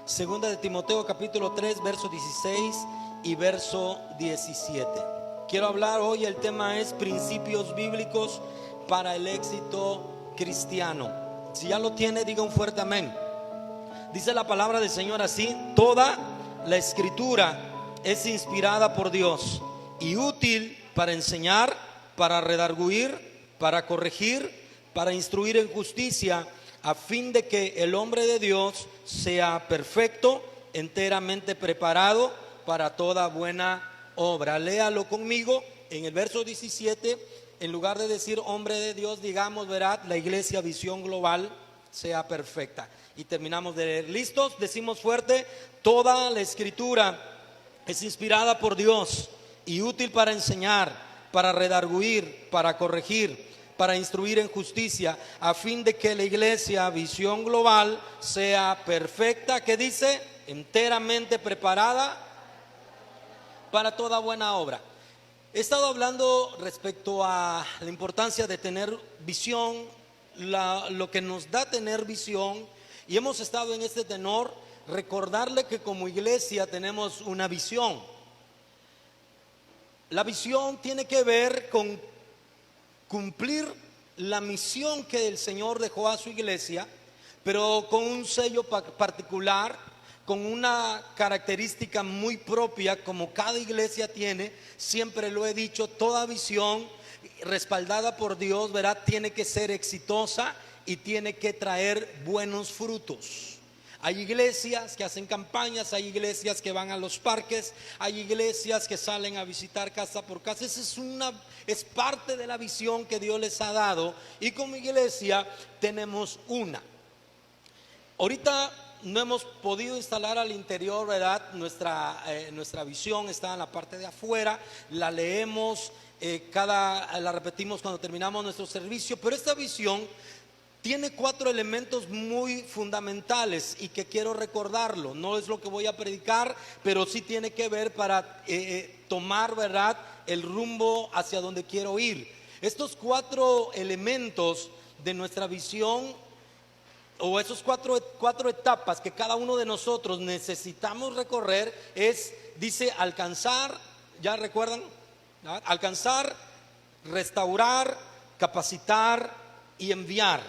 Segunda de Timoteo capítulo 3 verso 16 y verso 17. Quiero hablar hoy, el tema es principios bíblicos para el éxito cristiano. Si ya lo tiene, diga un fuerte amén. Dice la palabra del Señor así: toda la escritura es inspirada por Dios y útil para enseñar, para redarguir, para corregir, para instruir en justicia, a fin de que el hombre de Dios sea perfecto, enteramente preparado para toda buena obra. Léalo conmigo en el verso 17. En lugar de decir hombre de Dios, digamos, verá, la iglesia Visión Global sea perfecta. Y terminamos de leer. ¿Listos? Decimos fuerte: toda la escritura es inspirada por Dios y útil para enseñar, para redarguir, para corregir, para instruir en justicia, a fin de que la iglesia Visión Global sea perfecta, que dice, enteramente preparada para toda buena obra. He estado hablando respecto a la importancia de tener visión, lo que nos da tener visión, y hemos estado en este tenor, recordarle que como iglesia tenemos una visión. La visión tiene que ver con cumplir la misión que el Señor dejó a su iglesia, pero con un sello particular, con una característica muy propia, como cada iglesia tiene. Siempre lo he dicho, toda visión respaldada por Dios, ¿verdad?, tiene que ser exitosa y tiene que traer buenos frutos. Hay iglesias que hacen campañas, hay iglesias que van a los parques, hay iglesias que salen a visitar casa por casa. Esa es parte de la visión que Dios les ha dado, y como iglesia tenemos una. Ahorita no hemos podido instalar al interior, ¿verdad? Nuestra visión está en la parte de afuera, la leemos, la repetimos cuando terminamos nuestro servicio, pero esta visión tiene 4 elementos muy fundamentales y que quiero recordarlo. No es lo que voy a predicar, pero sí tiene que ver para tomar, ¿verdad?, el rumbo hacia donde quiero ir. Estos 4 elementos de nuestra visión, o esos cuatro etapas que cada uno de nosotros necesitamos recorrer, dice alcanzar, ¿ya recuerdan? ¿No? Alcanzar, restaurar, capacitar y enviar.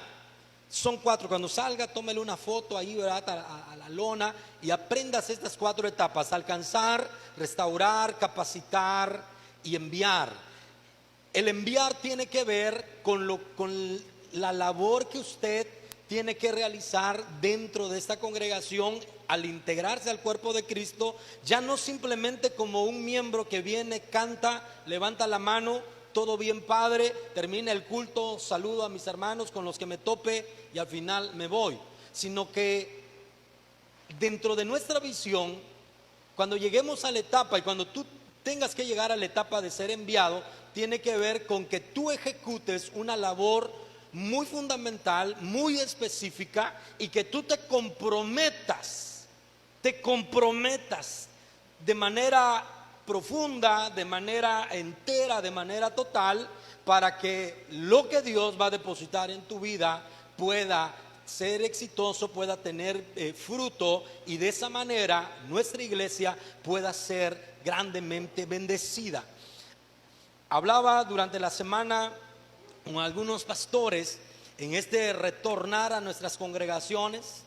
Son 4. Cuando salga, tómele una foto ahí, ¿verdad?, a la lona, y aprendas estas 4 etapas: alcanzar, restaurar, capacitar y enviar. El enviar tiene que ver con la labor que usted tiene que realizar dentro de esta congregación al integrarse al cuerpo de Cristo, ya no simplemente como un miembro que viene, canta, levanta la mano, todo bien padre, termina el culto, saludo a mis hermanos con los que me tope y al final me voy, sino que dentro de nuestra visión, cuando lleguemos a la etapa, y cuando tú tengas que llegar a la etapa de ser enviado, tiene que ver con que tú ejecutes una labor muy fundamental, muy específica, y que tú te comprometas de manera profunda, de manera entera, de manera total, para que lo que Dios va a depositar en tu vida pueda ser exitoso, pueda tener fruto, y de esa manera nuestra iglesia pueda ser grandemente bendecida. Hablaba durante la semana con algunos pastores en este retornar a nuestras congregaciones,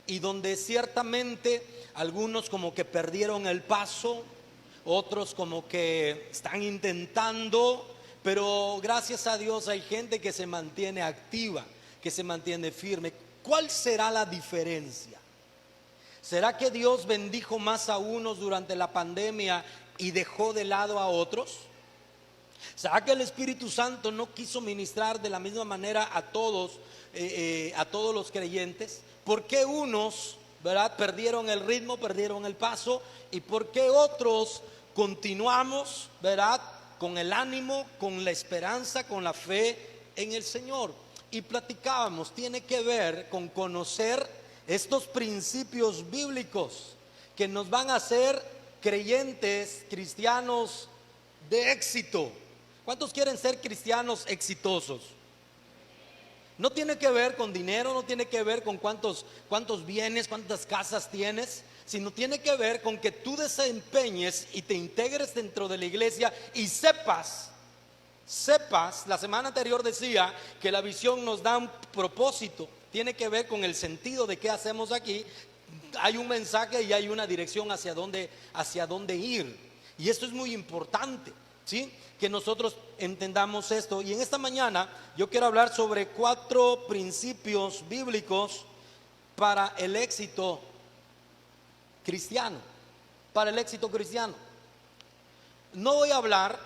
y donde ciertamente algunos como que perdieron el paso, otros como que están intentando, pero gracias a Dios hay gente que se mantiene activa, que se mantiene firme. ¿Cuál será la diferencia? ¿Será que Dios bendijo más a unos durante la pandemia y dejó de lado a otros? ¿Será que el Espíritu Santo no quiso ministrar de la misma manera a todos los creyentes? ¿Por qué unos, verdad, perdieron el ritmo, perdieron el paso, y por qué otros continuamos, verdad, con el ánimo, con la esperanza, con la fe en el Señor? Y platicábamos, tiene que ver con conocer estos principios bíblicos que nos van a hacer creyentes, cristianos de éxito. ¿Cuántos quieren ser cristianos exitosos? No tiene que ver con dinero, no tiene que ver con cuántos bienes, cuántas casas tienes, sino tiene que ver con que tú desempeñes y te integres dentro de la iglesia y sepas, la semana anterior decía que la visión nos da un propósito, tiene que ver con el sentido de qué hacemos aquí. Hay un mensaje y hay una dirección hacia dónde ir. Y esto es muy importante, ¿sí? Que nosotros entendamos esto. Y en esta mañana yo quiero hablar sobre 4 principios bíblicos para el éxito cristiano. Para el éxito cristiano. No voy a hablar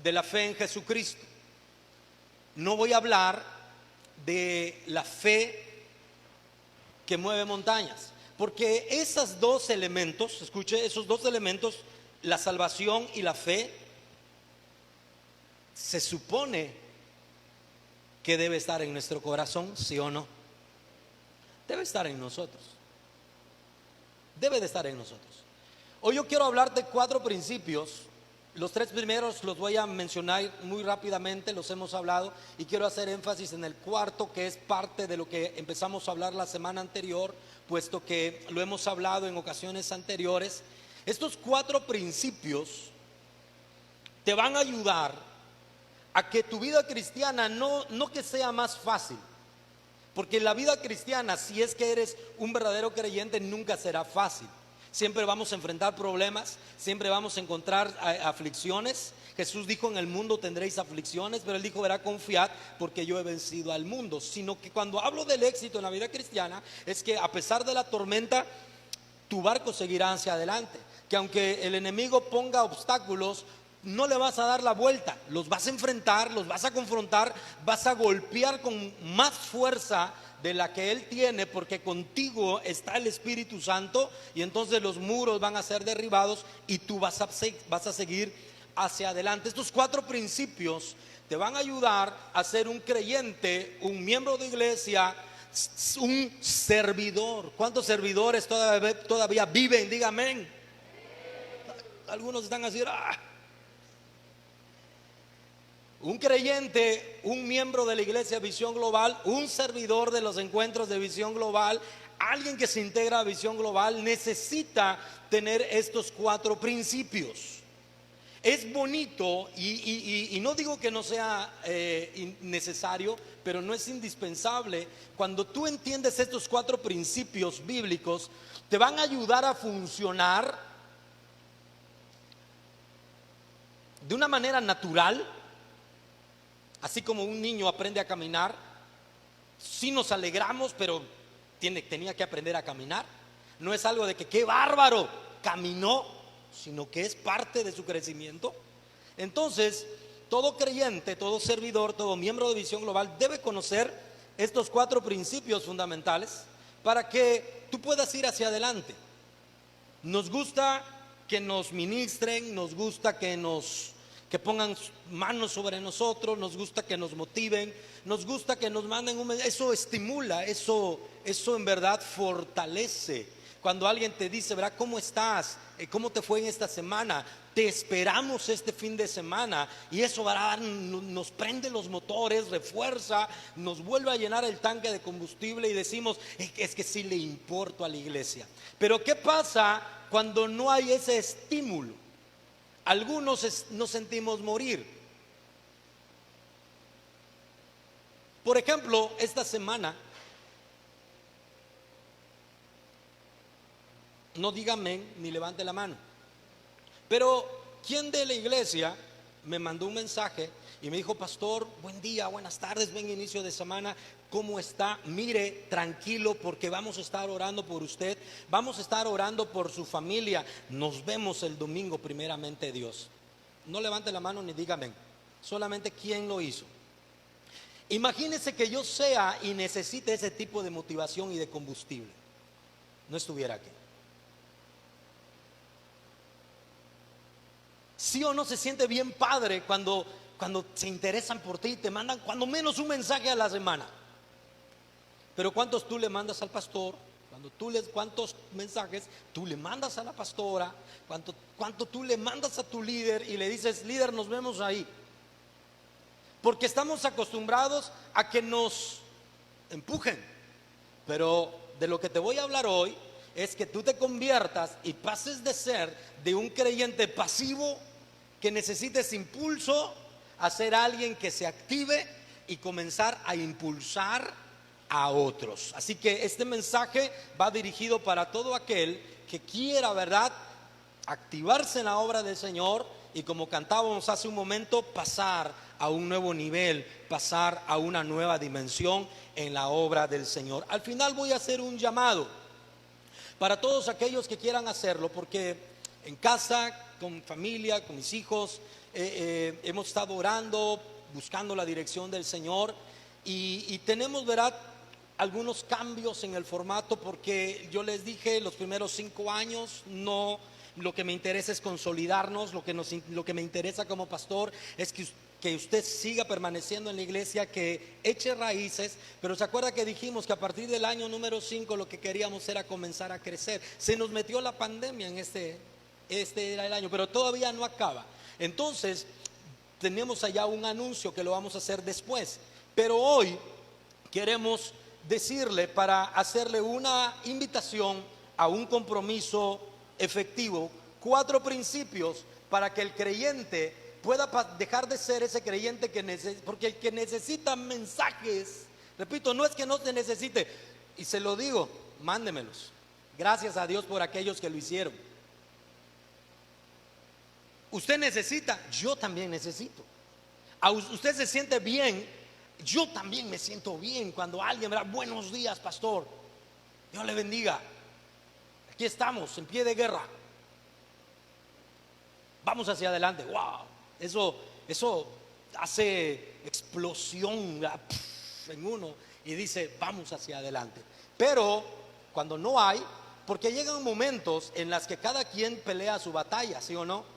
de la fe en Jesucristo. No voy a hablar de la fe que mueve montañas. Porque esos 2 elementos, escuche, esos 2 elementos, la salvación y la fe, se supone que debe estar en nuestro corazón, ¿sí o no? Debe estar en nosotros. Debe de estar en nosotros. Hoy yo quiero hablarte 4 principios. Los 3 primeros los voy a mencionar muy rápidamente, los hemos hablado, y quiero hacer énfasis en el 4, que es parte de lo que empezamos a hablar la semana anterior, puesto que lo hemos hablado en ocasiones anteriores. Estos 4 principios te van a ayudar a que tu vida cristiana no que sea más fácil, porque la vida cristiana, si es que eres un verdadero creyente, nunca será fácil. Siempre vamos a enfrentar problemas, siempre vamos a encontrar aflicciones. Jesús dijo: en el mundo tendréis aflicciones, pero Él dijo: verá, confiad, porque yo he vencido al mundo. Sino que cuando hablo del éxito en la vida cristiana, es que a pesar de la tormenta, tu barco seguirá hacia adelante. Que aunque el enemigo ponga obstáculos, no le vas a dar la vuelta, los vas a enfrentar, los vas a confrontar, vas a golpear con más fuerza de la que Él tiene, porque contigo está el Espíritu Santo, y entonces los muros van a ser derribados y tú vas a seguir hacia adelante. Estos 4 principios te van a ayudar a ser un creyente, un miembro de iglesia, un servidor. ¿Cuántos servidores todavía viven? Diga amén. Algunos están así. Un creyente, un miembro de la iglesia Visión Global, un servidor de los encuentros de Visión Global, alguien que se integra a Visión Global, necesita tener estos 4 principios. Es bonito y no digo que no sea necesario, pero no es indispensable. Cuando tú entiendes estos 4 principios bíblicos, te van a ayudar a funcionar de una manera natural. Así como un niño aprende a caminar, sí nos alegramos, pero tenía que aprender a caminar. No es algo de que qué bárbaro caminó, sino que es parte de su crecimiento. Entonces, todo creyente, todo servidor, todo miembro de Visión Global debe conocer estos 4 principios fundamentales para que tú puedas ir hacia adelante. Nos gusta que nos ministren, nos gusta que pongan manos sobre nosotros, nos gusta que nos motiven, nos gusta que nos manden un mensaje. Eso estimula, eso en verdad fortalece. Cuando alguien te dice: ¿verdad? ¿Cómo estás? ¿Cómo te fue en esta semana? Te esperamos este fin de semana. Y eso, ¿verdad? Nos prende los motores, refuerza, nos vuelve a llenar el tanque de combustible y decimos: es que sí le importo a la iglesia. Pero ¿qué pasa cuando no hay ese estímulo? Algunos nos sentimos morir. Por ejemplo, esta semana, no diga amén ni levante la mano, pero ¿quién de la iglesia me mandó un mensaje y me dijo: pastor, buen día, buenas tardes, buen inicio de semana, ¿cómo está? Mire, tranquilo, porque vamos a estar orando por usted, vamos a estar orando por su familia, nos vemos el domingo primeramente Dios. No levante la mano ni diga amén, solamente quién lo hizo. Imagínese que yo sea y necesite ese tipo de motivación y de combustible, no estuviera aquí. ¿Sí o no se siente bien padre cuando se interesan por ti y te mandan cuando menos un mensaje a la semana? Pero ¿cuántos tú le mandas al pastor? ¿Cuántos mensajes tú le mandas a la pastora? ¿Cuánto tú le mandas a tu líder y le dices: líder, nos vemos ahí? Porque estamos acostumbrados a que nos empujen. Pero de lo que te voy a hablar hoy es que tú te conviertas y pases de ser de un creyente pasivo que necesites impulso a ser alguien que se active y comenzar a impulsar a otros. Así que este mensaje va dirigido para todo aquel que quiera, ¿verdad?, activarse en la obra del Señor y, como cantábamos hace un momento, pasar a un nuevo nivel, pasar a una nueva dimensión en la obra del Señor. Al final voy a hacer un llamado para todos aquellos que quieran hacerlo, porque en casa, con familia, con mis hijos, hemos estado orando, buscando la dirección del Señor y tenemos, ¿verdad?, algunos cambios en el formato, porque yo les dije, los primeros 5 años no, lo que me interesa es consolidarnos, lo que me interesa como pastor es que usted siga permaneciendo en la iglesia, que eche raíces. Pero se acuerda que dijimos que a partir del año número 5 lo que queríamos era comenzar a crecer. Se nos metió la pandemia en este era el año, pero todavía no acaba. Entonces tenemos allá un anuncio que lo vamos a hacer después, pero hoy queremos decirle, para hacerle una invitación a un compromiso efectivo, 4 principios para que el creyente pueda dejar de ser ese creyente porque el que necesita mensajes, repito, no es que no se necesite, y se lo digo, mándemelos. Gracias a Dios por aquellos que lo hicieron. Usted necesita, yo también necesito. Usted se siente bien, yo también me siento bien cuando alguien me da buenos días, pastor, Dios le bendiga, aquí estamos en pie de guerra, vamos hacia adelante. Wow, eso hace explosión en uno y dice, vamos hacia adelante. Pero cuando no hay, porque llegan momentos en los que cada quien pelea su batalla, ¿sí o no?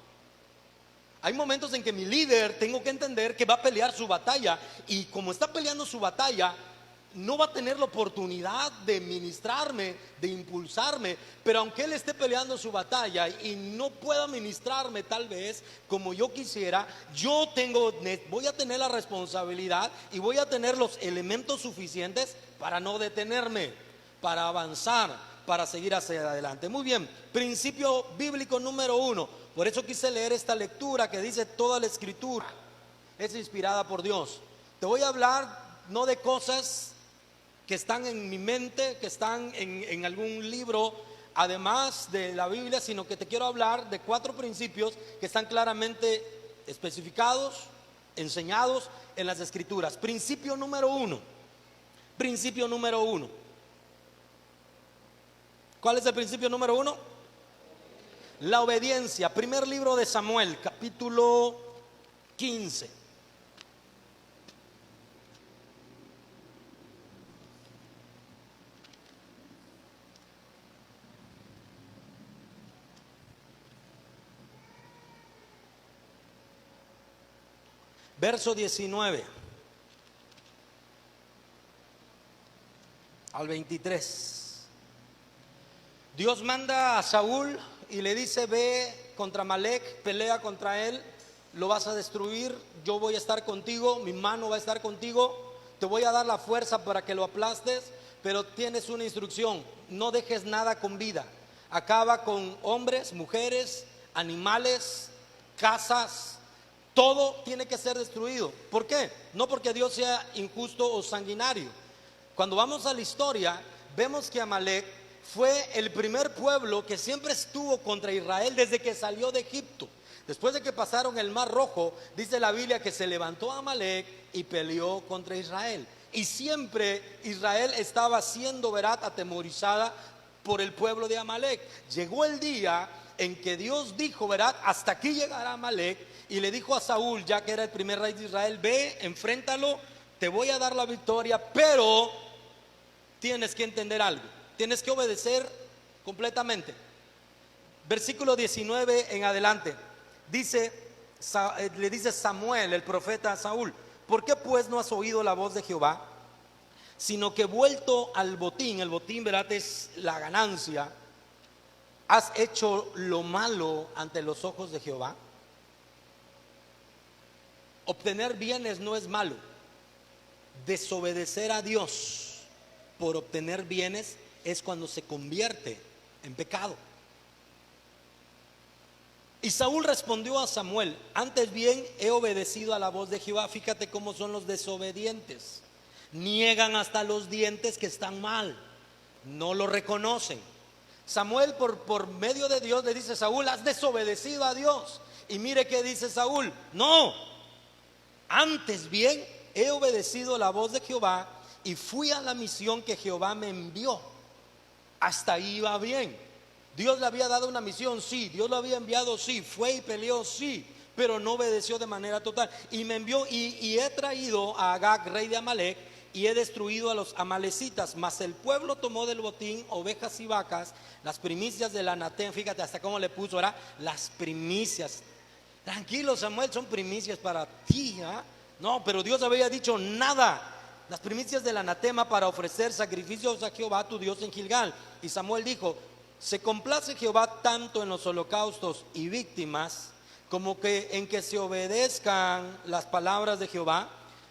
Hay momentos en que mi líder, tengo que entender que va a pelear su batalla, y como está peleando su batalla, no va a tener la oportunidad de ministrarme, de impulsarme. Pero aunque él esté peleando su batalla y no pueda ministrarme tal vez como yo quisiera, voy a tener la responsabilidad y voy a tener los elementos suficientes para no detenerme, para avanzar, para seguir hacia adelante. Muy bien, principio bíblico número 1. Por eso quise leer esta lectura que dice: toda la escritura es inspirada por Dios. Te voy a hablar no de cosas que están en mi mente, que están en algún libro además de la Biblia, sino que te quiero hablar de 4 principios que están claramente especificados, enseñados en las escrituras. Principio número 1. Principio número 1. ¿Cuál es el principio número 1? La obediencia. Primer libro de Samuel, capítulo 15. Verso 19 al 23. Dios manda a Saúl y le dice: ve contra Amalec, pelea contra él, lo vas a destruir, yo voy a estar contigo, mi mano va a estar contigo, te voy a dar la fuerza para que lo aplastes, pero tienes una instrucción: no dejes nada con vida, acaba con hombres, mujeres, animales, casas, todo tiene que ser destruido. ¿Por qué? No porque Dios sea injusto o sanguinario. Cuando vamos a la historia, vemos que Amalec fue el primer pueblo que siempre estuvo contra Israel desde que salió de Egipto. Después de que pasaron el Mar Rojo, dice la Biblia que se levantó Amalec y peleó contra Israel. Y siempre Israel estaba siendo, ¿verdad?, atemorizada por el pueblo de Amalec. Llegó el día en que Dios dijo, ¿verdad?, hasta aquí llegará Amalec, y le dijo a Saúl, ya que era el primer rey de Israel: ve, enfréntalo, te voy a dar la victoria, pero tienes que entender algo. Tienes que obedecer completamente. Versículo 19 en adelante. Le dice Samuel, el profeta, a Saúl: ¿por qué pues no has oído la voz de Jehová? Sino que vuelto al botín, el botín, ¿verdad?, es la ganancia, has hecho lo malo ante los ojos de Jehová. Obtener bienes no es malo. Desobedecer a Dios por obtener bienes es cuando se convierte en pecado. Y Saúl respondió a Samuel: antes bien he obedecido a la voz de Jehová. Fíjate cómo son los desobedientes. Niegan hasta los dientes que están mal, no lo reconocen. Samuel por medio de Dios le dice: Saúl, has desobedecido a Dios. Y mire qué dice Saúl: no, antes bien he obedecido la voz de Jehová y fui a la misión que Jehová me envió. Hasta ahí va bien. Dios le había dado una misión, sí. Dios lo había enviado, sí. Fue y peleó, sí. Pero no obedeció de manera total. Y me envió y he traído a Agag, rey de Amalec, y he destruido a los amalecitas. Mas el pueblo tomó del botín ovejas y vacas, las primicias del anatema. Fíjate hasta cómo le puso ahora las primicias. Tranquilo, Samuel, son primicias para ti, ¿eh? No, pero Dios había dicho nada. Las primicias del anatema para ofrecer sacrificios a Jehová tu Dios en Gilgal. Y Samuel dijo: se complace Jehová tanto en los holocaustos y víctimas como que en que se obedezcan las palabras de Jehová.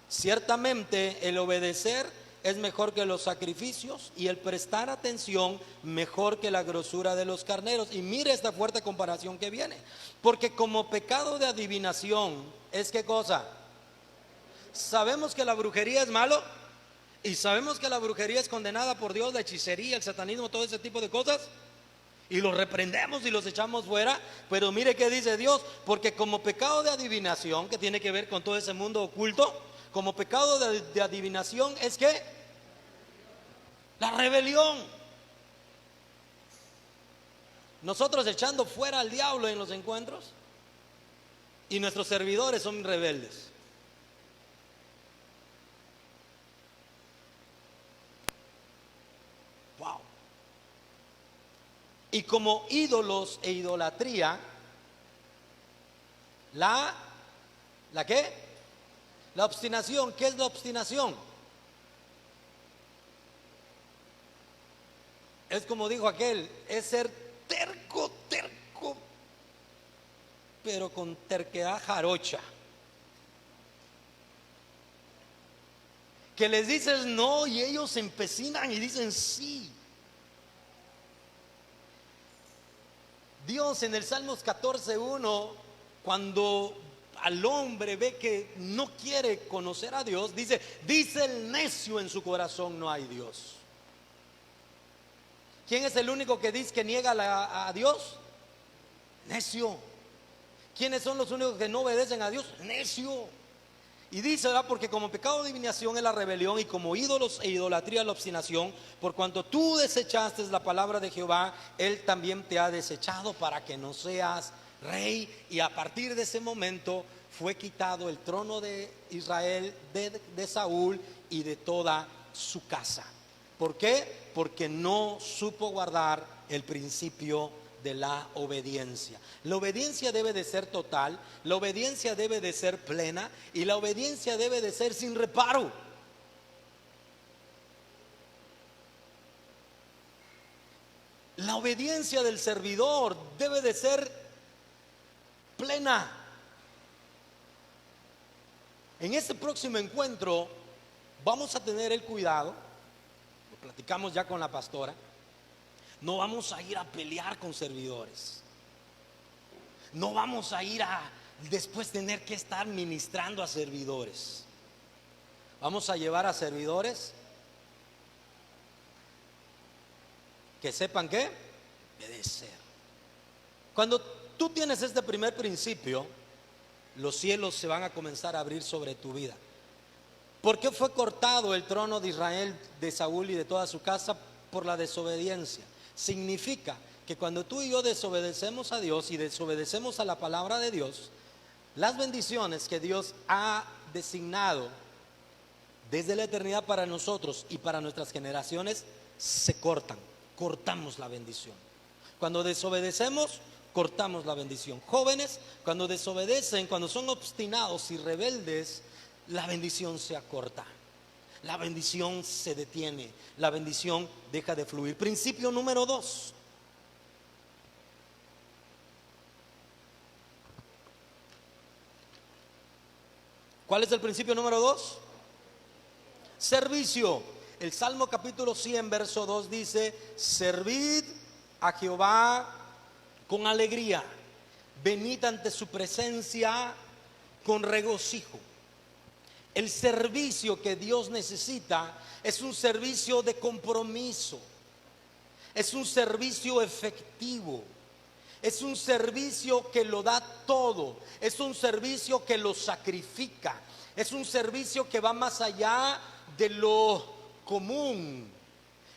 Ciertamente el obedecer es mejor que los sacrificios y el prestar atención mejor que la grosura de los carneros. Y mire esta fuerte comparación que viene. Porque como pecado de adivinación es, ¿qué cosa? Sabemos que la brujería es malo y sabemos que la brujería es condenada por Dios, la hechicería, el satanismo, todo ese tipo de cosas. Y los reprendemos y los echamos fuera. Pero mire qué dice Dios: porque como pecado de adivinación, que tiene que ver con todo ese mundo oculto, como pecado de adivinación es que la rebelión. Nosotros echando fuera al diablo en los encuentros y nuestros servidores son rebeldes. Wow. Y como ídolos e idolatría, ¿la qué? La obstinación. ¿Qué es la obstinación? Es como dijo aquel: es ser terco, pero con terquedad jarocha. Que les dices no y ellos se empecinan y dicen sí. Dios en el Salmos 14:1, cuando al hombre ve que no quiere conocer a Dios, dice el necio en su corazón: no hay Dios. ¿Quién es el único que dice que niega a Dios? Necio. ¿Quiénes son los únicos que no obedecen a Dios? Necio. Y dice, ¿verdad? Porque como pecado de adivinación es la rebelión, y como ídolos e idolatría la obstinación. Por cuanto tú desechaste la palabra de Jehová, Él también te ha desechado para que no seas rey. Y a partir de ese momento fue quitado el trono de Israel de Saúl y de toda su casa. ¿Por qué? Porque no supo guardar el principio de la obediencia. La obediencia debe de ser total, la obediencia debe de ser plena y la obediencia debe de ser sin reparo. La obediencia del servidor debe de ser plena. En este próximo encuentro vamos a tener el cuidado, lo platicamos ya con la pastora, no vamos a ir a pelear con servidores. No vamos a ir a después tener que estar ministrando a servidores. Vamos a llevar a servidores que sepan que obedecer. Cuando tú tienes este primer principio, los cielos se van a comenzar a abrir sobre tu vida. ¿Por qué fue cortado el trono de Israel, de Saúl y de toda su casa? Por la desobediencia. Significa que cuando tú y yo desobedecemos a Dios y desobedecemos a la palabra de Dios, las bendiciones que Dios ha designado desde la eternidad para nosotros y para nuestras generaciones se cortan. Cortamos la bendición. Cuando desobedecemos, cortamos la bendición. Jóvenes, cuando desobedecen, cuando son obstinados y rebeldes, la bendición se acorta. La bendición se detiene, la bendición deja de fluir. Principio número 2. ¿Cuál es el principio número 2? Servicio. El Salmo capítulo 100, verso 2 dice: servid a Jehová con alegría, venid ante su presencia con regocijo. El servicio que Dios necesita es un servicio de compromiso, es un servicio efectivo, es un servicio que lo da todo, es un servicio que lo sacrifica, es un servicio que va más allá de lo común,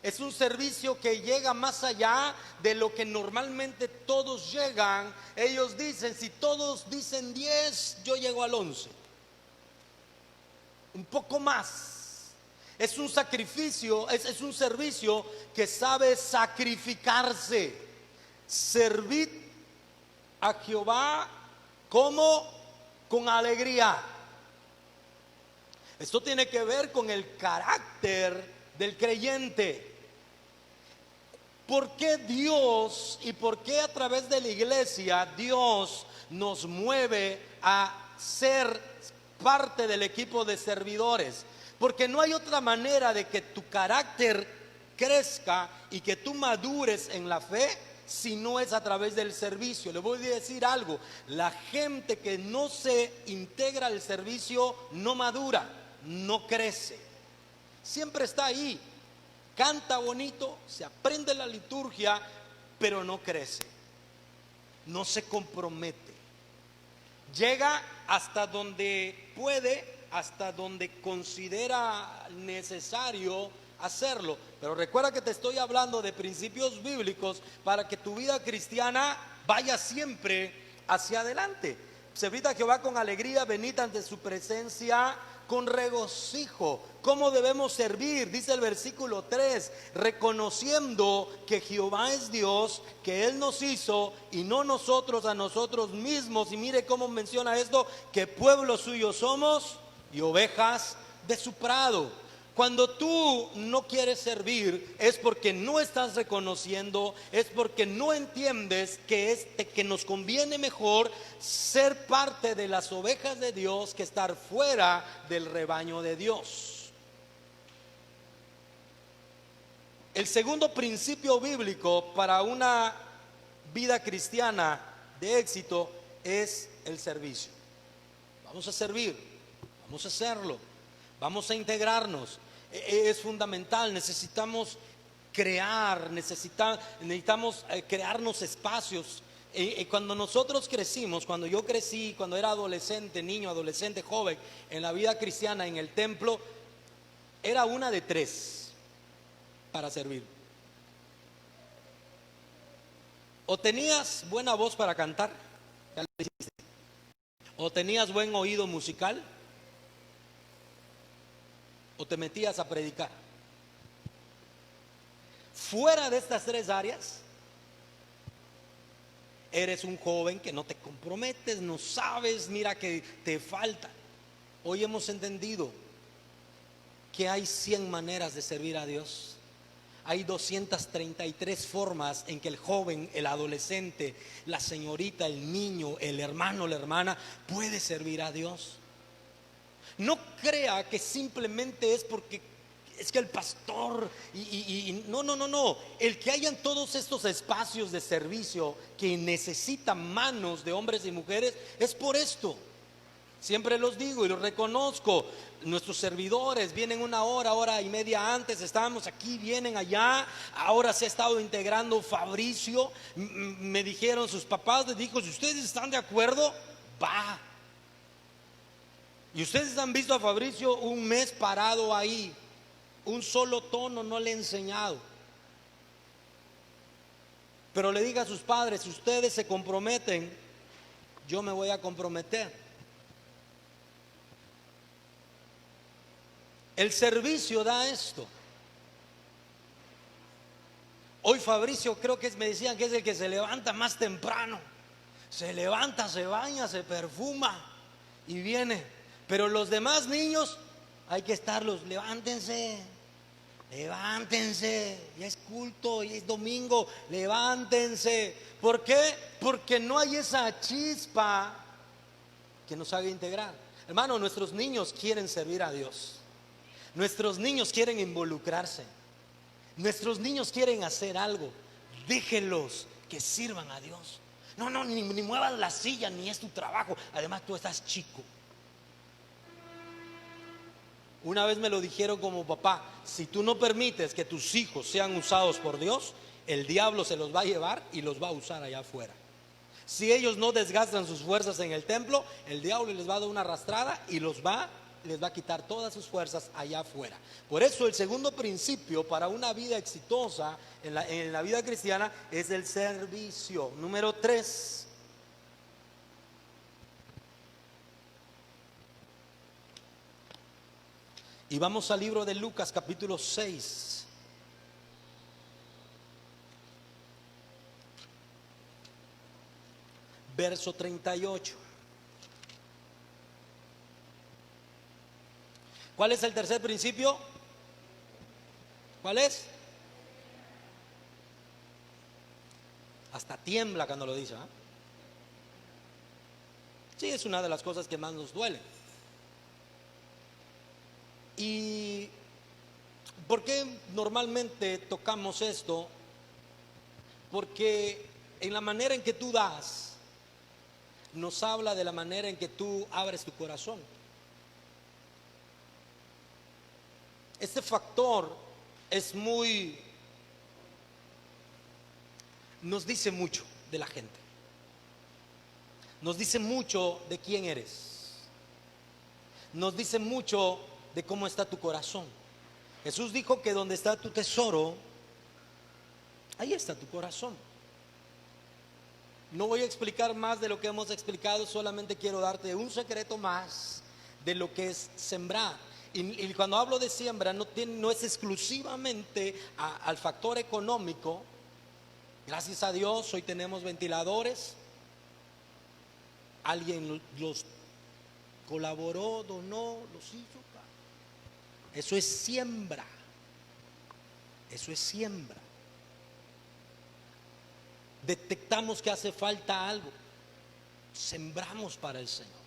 es un servicio que llega más allá de lo que normalmente todos llegan. Ellos dicen, si todos dicen 10, yo llego al 11, un poco más. Es un sacrificio, es un servicio que sabe sacrificarse. Servid a Jehová como con alegría. Esto tiene que ver con el carácter del creyente. ¿Por qué Dios y por qué a través de la iglesia Dios nos mueve a ser parte del equipo de servidores? Porque no hay otra manera de que tu carácter crezca y que tú madures en la fe si no es a través del servicio. Le voy a decir algo: la gente que no se integra al servicio no madura, no crece. Siempre está ahí, canta bonito, se aprende la liturgia, pero no crece, no se compromete. Llega hasta donde puede, hasta donde considera necesario hacerlo. Pero recuerda que te estoy hablando de principios bíblicos para que tu vida cristiana vaya siempre hacia adelante. Servid a Jehová con alegría, venid ante su presencia con regocijo. ¿Cómo debemos servir? Dice el versículo 3: reconociendo que Jehová es Dios, que Él nos hizo y no nosotros a nosotros mismos. Y mire cómo menciona esto: que pueblo suyo somos y ovejas de su prado. Cuando tú no quieres servir es porque no estás reconociendo, es porque no entiendes que nos conviene mejor ser parte de las ovejas de Dios que estar fuera del rebaño de Dios. El segundo principio bíblico para una vida cristiana de éxito es el servicio. Vamos a servir, vamos a hacerlo, vamos a integrarnos. Es fundamental. Necesitamos necesitamos crearnos espacios. Cuando nosotros crecimos, cuando yo crecí, cuando era adolescente, niño, adolescente, joven, en la vida cristiana, en el templo, era una de tres para servir. O tenías buena voz para cantar, ya lo dijiste, o tenías buen oído musical, o te metías a predicar. Fuera de estas tres áreas, eres un joven que no te comprometes, no sabes, mira que te falta. Hoy hemos entendido que hay 100 maneras de servir a Dios. Hay 233 formas en que el joven, el adolescente, la señorita, el niño, el hermano, la hermana puede servir a Dios. No crea que simplemente es porque es que el pastor no. El que hayan todos estos espacios de servicio que necesitan manos de hombres y mujeres es por esto. Siempre los digo y los reconozco. Nuestros servidores vienen una hora y media antes. Estábamos aquí, vienen allá. Ahora se ha estado integrando Fabricio. Me dijeron sus papás, les dijo: si ustedes están de acuerdo, va. Y ustedes han visto a Fabricio un mes parado ahí, un solo tono no le he enseñado. Pero le diga a sus padres: si ustedes se comprometen, yo me voy a comprometer. El servicio da esto. Hoy Fabricio creo que me decían que es el que se levanta más temprano. Se levanta, se baña, se perfuma y viene. Pero los demás niños hay que estarlos: levántense, ya es culto, ya es domingo, levántense. ¿Por qué? Porque no hay esa chispa que nos haga integrar. Hermano, nuestros niños quieren servir a Dios. Nuestros niños quieren involucrarse. Nuestros niños quieren hacer algo. Déjenlos que sirvan a Dios. No, no, ni muevas la silla, ni es tu trabajo. Además, tú estás chico. Una vez me lo dijeron como papá: si tú no permites que tus hijos sean usados por Dios, el diablo se los va a llevar y los va a usar allá afuera. Si ellos no desgastan sus fuerzas en el templo, el diablo les va a dar una arrastrada y les va a quitar todas sus fuerzas allá afuera. Por eso el segundo principio para una vida exitosa en la vida cristiana es el servicio. Número 3. Y vamos al libro de Lucas capítulo 6. Verso 38. ¿Cuál es el tercer principio? ¿Cuál es? Hasta tiembla cuando lo dice, ¿eh? Sí, es una de las cosas que más nos duele. ¿Y por qué normalmente tocamos esto? Porque en la manera en que tú das, nos habla de la manera en que tú abres tu corazón. Este factor nos dice mucho de la gente. Nos dice mucho de quién eres. Nos dice mucho de cómo está tu corazón. Jesús dijo que donde está tu tesoro, ahí está tu corazón. No voy a explicar más de lo que hemos explicado, solamente quiero darte un secreto más de lo que es sembrar. Y cuando hablo de siembra, no es exclusivamente al factor económico. Gracias a Dios hoy tenemos ventiladores. Alguien los colaboró, donó, los hizo. Eso es siembra. Eso es siembra. Detectamos que hace falta algo, sembramos para el Señor.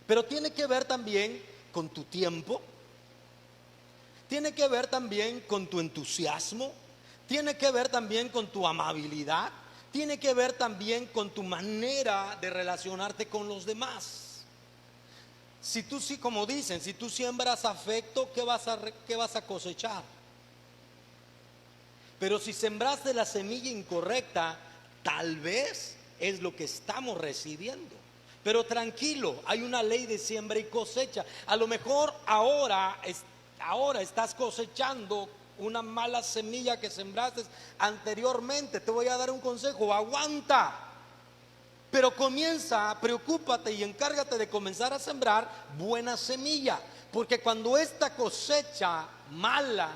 Pero tiene que ver también con tu tiempo, tiene que ver también con tu entusiasmo, tiene que ver también con tu amabilidad, tiene que ver también con tu manera de relacionarte con los demás. Si tú, sí, como dicen, si tú siembras afecto, ¿qué vas a cosechar? Pero si sembraste la semilla incorrecta, tal vez es lo que estamos recibiendo. Pero tranquilo, hay una ley de siembra y cosecha. A lo mejor ahora estás cosechando una mala semilla que sembraste anteriormente. Te voy a dar un consejo: aguanta. Pero preocúpate y encárgate de comenzar a sembrar buena semilla. Porque cuando esta cosecha mala,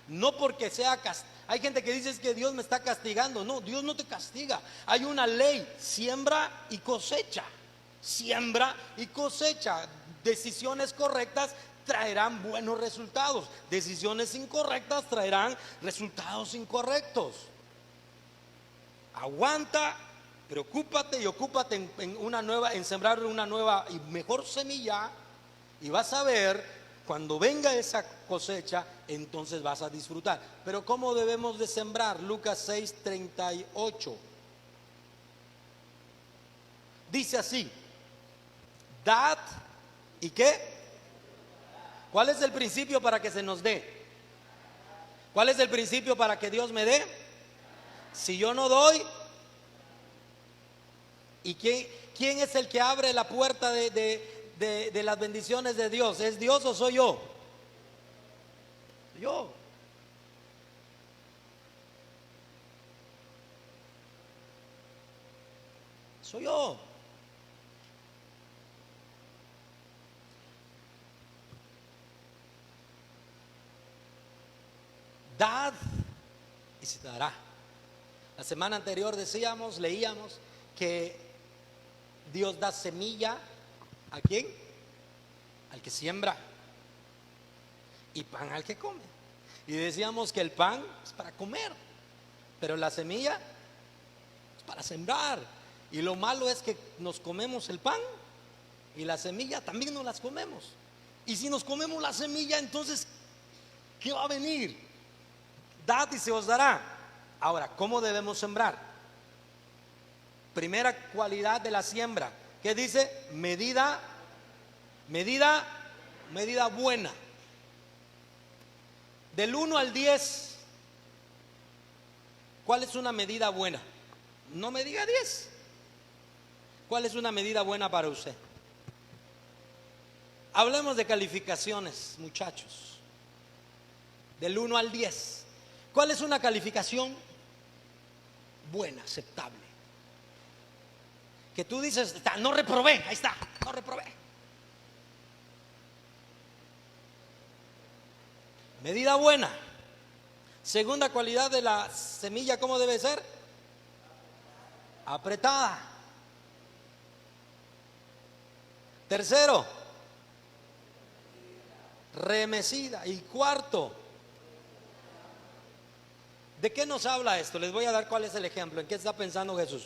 no porque sea hay gente que dice: es que Dios me está castigando. No, Dios no te castiga. Hay una ley: siembra y cosecha. Siembra y cosecha. Decisiones correctas traerán buenos resultados. Decisiones incorrectas traerán resultados incorrectos. Aguanta, preocúpate y ocúpate en sembrar una nueva y mejor semilla, y vas a ver. Cuando venga esa cosecha, entonces vas a disfrutar. Pero ¿cómo debemos de sembrar? Lucas 6:38. Dice así: dad, ¿y qué? ¿Cuál es el principio para que se nos dé? ¿Cuál es el principio para que Dios me dé? Si yo no doy, ¿y quién es el que abre la puerta de las bendiciones de Dios? ¿Es Dios o soy yo? Yo. Soy yo. Dad y se te dará. La semana anterior leíamos que Dios da semilla ¿a quién? Al que siembra, y pan al que come. Y decíamos que el pan es para comer, pero la semilla es para sembrar. Y lo malo es que nos comemos el pan y la semilla también nos las comemos. Y si nos comemos la semilla, entonces, ¿qué va a venir? Dad y se os dará. Ahora, ¿cómo debemos sembrar? Primera cualidad de la siembra, ¿qué dice? Medida buena. Del 1 al 10, ¿cuál es una medida buena? No me diga 10. ¿Cuál es una medida buena para usted? Hablemos de calificaciones, muchachos. Del 1 al 10. ¿Cuál es una calificación buena, aceptable? Que tú dices, no reprobé, ahí está, no reprobé. Medida buena. Segunda cualidad de la semilla, ¿cómo debe ser? Apretada. Tercero, remecida. Y cuarto, ¿de qué nos habla esto? Les voy a dar cuál es el ejemplo. ¿En qué está pensando Jesús?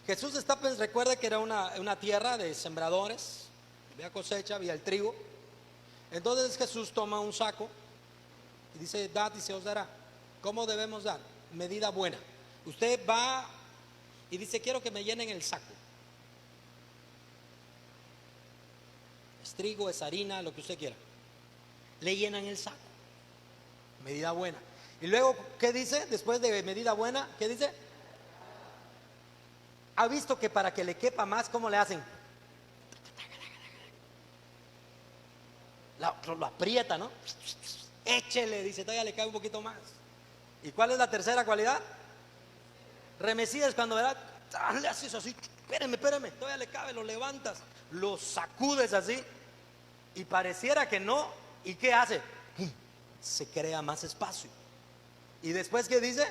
Jesús recuerda que era una tierra de sembradores, había cosecha, había el trigo. Entonces Jesús toma un saco y dice, dad y se os dará. ¿Cómo debemos dar? Medida buena. Usted va y dice, quiero que me llenen el saco. Es trigo, es harina, lo que usted quiera. Le llenan el saco. Medida buena. Y luego, ¿qué dice? Después de medida buena, ¿qué dice? ¿Ha visto que para que le quepa más, cómo le hacen? Lo aprieta, ¿no? Échele, dice, todavía le cae un poquito más. ¿Y cuál es la tercera cualidad? Remecida es cuando, ¿verdad? Le haces así, espérame, todavía le cabe, lo levantas, lo sacudes así y pareciera que no. ¿Y qué hace? Se crea más espacio. ¿Y después qué dice?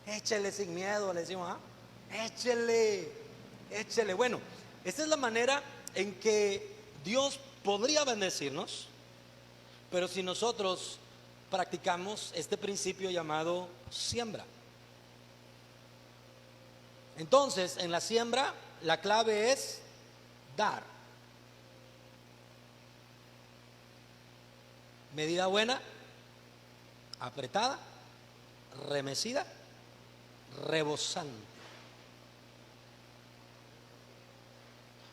Échele sin miedo, le decimos, échele. Bueno, esta es la manera en que Dios podría bendecirnos, pero si nosotros practicamos este principio llamado siembra. Entonces, en la siembra, la clave es dar. Medida buena, apretada, remecida, rebosante.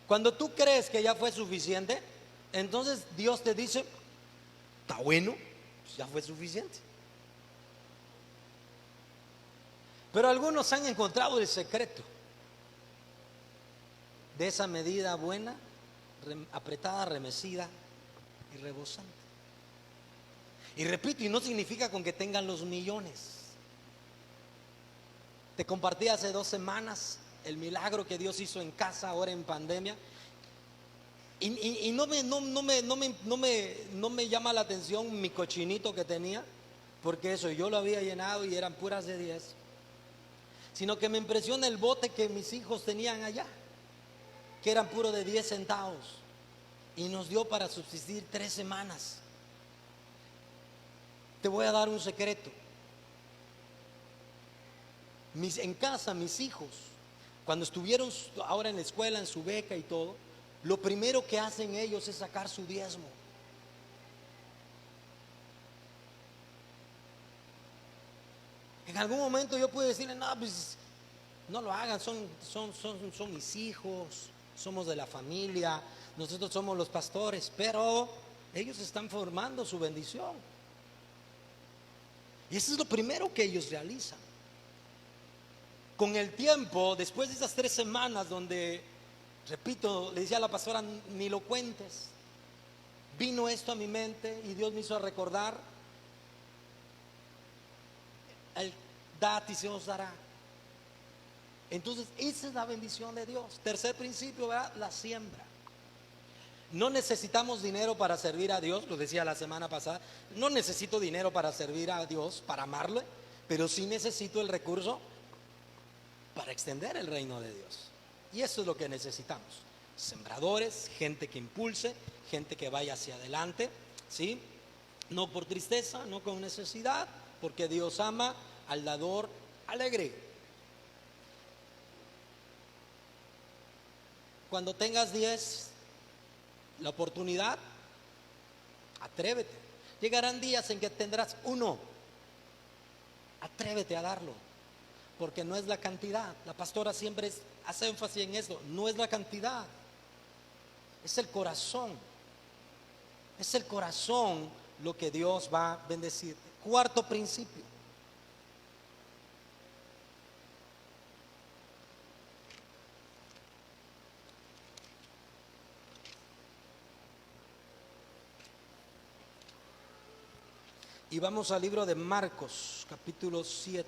Cuando tú crees que ya fue suficiente, entonces Dios te dice, está bueno, pues ya fue suficiente. Pero algunos han encontrado el secreto de esa medida buena, apretada, remecida y rebosante. Y repito, y no significa con que tengan los millones. Te compartí hace 2 semanas el milagro que Dios hizo en casa ahora en pandemia. Y no me llama la atención mi cochinito que tenía, porque eso yo lo había llenado y eran puras de 10. Sino que me impresiona el bote que mis hijos tenían allá, que eran puro de 10 centavos. Y nos dio para subsistir 3 semanas. Te voy a dar un secreto. En casa, mis hijos, cuando estuvieron ahora en la escuela, en su beca y todo, lo primero que hacen ellos es sacar su diezmo. En algún momento yo pude decirle, no, pues no lo hagan, son mis hijos, somos de la familia, nosotros somos los pastores, pero ellos están formando su bendición. Y eso es lo primero que ellos realizan. Con el tiempo, después de esas 3 semanas donde, repito, le decía a la pastora, ni lo cuentes, vino esto a mi mente y Dios me hizo recordar, el dad y se os dará. Entonces esa es la bendición de Dios. Tercer principio, ¿verdad? La siembra. No necesitamos dinero para servir a Dios, lo decía la semana pasada. No necesito dinero para servir a Dios, para amarle, pero sí necesito el recurso para extender el reino de Dios. Y eso es lo que necesitamos: sembradores, gente que impulse, gente que vaya hacia adelante, ¿sí? No por tristeza, no con necesidad, porque Dios ama al dador alegre. Cuando tengas 10, la oportunidad, atrévete. Llegarán días en que tendrás uno. Atrévete a darlo, porque no es la cantidad. La pastora siempre hace énfasis en eso. No es la cantidad, es el corazón. Es el corazón lo que Dios va a bendecir. Cuarto principio. Y vamos al libro de Marcos, capítulo 7.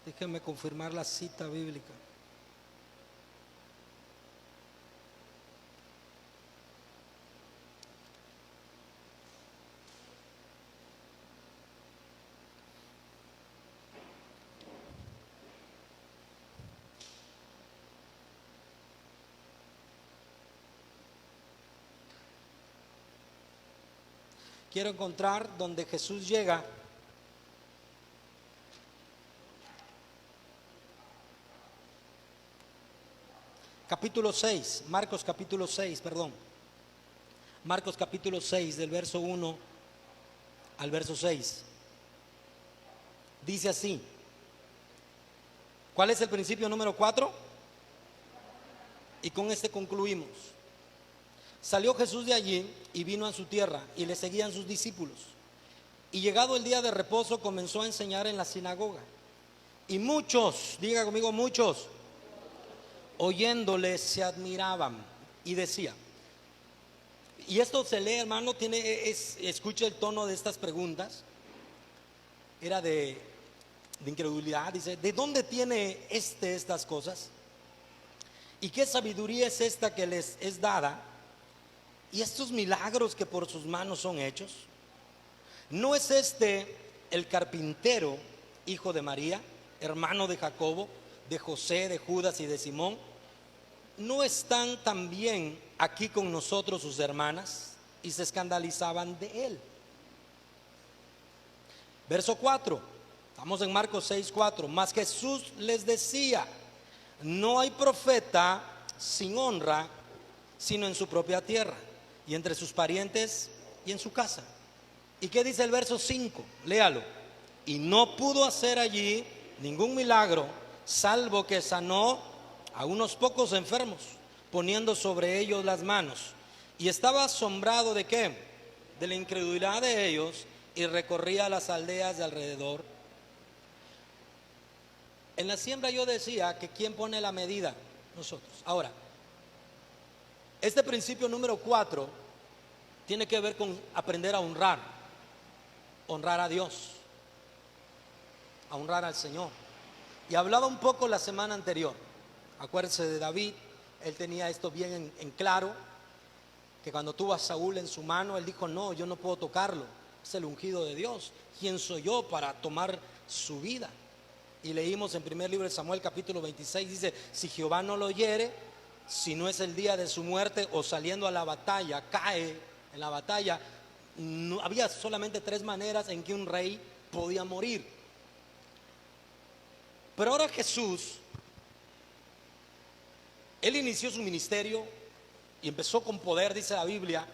Déjenme confirmar la cita bíblica. Quiero encontrar donde Jesús llega capítulo 6, Marcos capítulo 6, perdón. Marcos capítulo 6, del verso 1 al verso 6. Dice así. ¿Cuál es el principio número 4? Y con este concluimos. Salió Jesús de allí y vino a su tierra, y le seguían sus discípulos. Y llegado el día de reposo comenzó a enseñar en la sinagoga. Y muchos, diga conmigo muchos, oyéndole se admiraban y decía, y esto se lee, hermano, escucha el tono de estas preguntas, era de incredulidad. Dice, ¿de dónde tiene estas cosas? ¿Y qué sabiduría es esta que les es dada? ¿Y estos milagros que por sus manos son hechos? ¿No es este el carpintero, hijo de María, hermano de Jacobo, de José, de Judas y de Simón? ¿No están también aquí con nosotros sus hermanas? Y se escandalizaban de él. Verso 4, estamos en Marcos 6:4. Mas Jesús les decía, no hay profeta sin honra, sino en su propia tierra, y entre sus parientes, y en su casa. ¿Y qué dice el verso 5? Léalo. Y no pudo hacer allí ningún milagro, salvo que sanó a unos pocos enfermos, poniendo sobre ellos las manos. Y estaba asombrado ¿de qué? De la incredulidad de ellos, y recorría las aldeas de alrededor. En la siembra yo decía que ¿quién pone la medida? Nosotros. Ahora, este principio número 4 tiene que ver con aprender a honrar a Dios, a honrar al Señor. Y hablaba un poco la semana anterior, acuérdense de David, él tenía esto bien en claro, que cuando tuvo a Saúl en su mano, él dijo, no, yo no puedo tocarlo, es el ungido de Dios, ¿quién soy yo para tomar su vida? Y leímos en primer libro de Samuel capítulo 26, dice, si Jehová no lo hiere, si no es el día de su muerte o saliendo a la batalla, cae en la batalla. No, había solamente 3 maneras en que un rey podía morir. Pero ahora Jesús, él inició su ministerio y empezó con poder, dice la Biblia,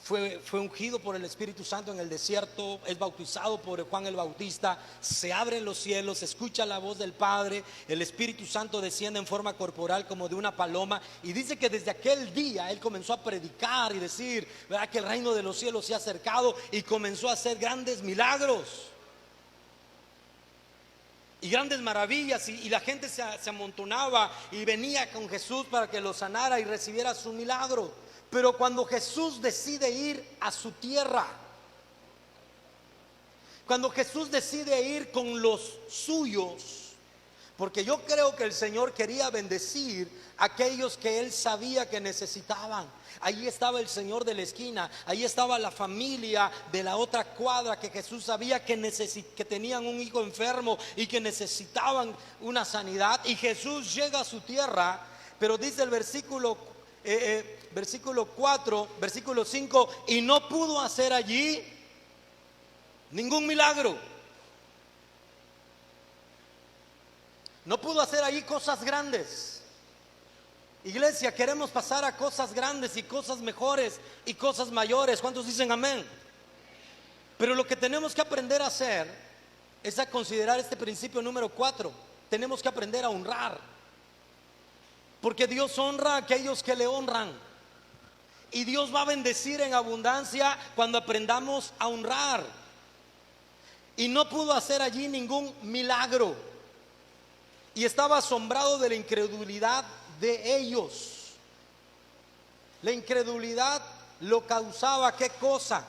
fue ungido por el Espíritu Santo en el desierto, es bautizado por Juan el Bautista, se abren los cielos, se escucha la voz del Padre, el Espíritu Santo desciende en forma corporal como de una paloma, y dice que desde aquel día él comenzó a predicar y decir, ¿verdad?, que el reino de los cielos se ha acercado, y comenzó a hacer grandes milagros y grandes maravillas, y la gente se amontonaba y venía con Jesús para que lo sanara y recibiera su milagro. Pero cuando Jesús decide ir a su tierra, cuando Jesús decide ir con los suyos, porque yo creo que el Señor quería bendecir a aquellos que Él sabía que necesitaban. Ahí estaba el señor de la esquina, ahí estaba la familia de la otra cuadra que Jesús sabía que tenían un hijo enfermo y que necesitaban una sanidad. Y Jesús llega a su tierra, pero dice el versículo 4, versículo 5, y no pudo hacer allí ningún milagro. No pudo hacer allí cosas grandes. Iglesia, queremos pasar a cosas grandes y cosas mejores y cosas mayores. ¿Cuántos dicen amén? Pero lo que tenemos que aprender a hacer es a considerar este principio número 4. Tenemos que aprender a honrar. Porque Dios honra a aquellos que le honran. Y Dios va a bendecir en abundancia cuando aprendamos a honrar. Y no pudo hacer allí ningún milagro. Y estaba asombrado de la incredulidad de ellos. La incredulidad lo causaba, ¿qué cosa?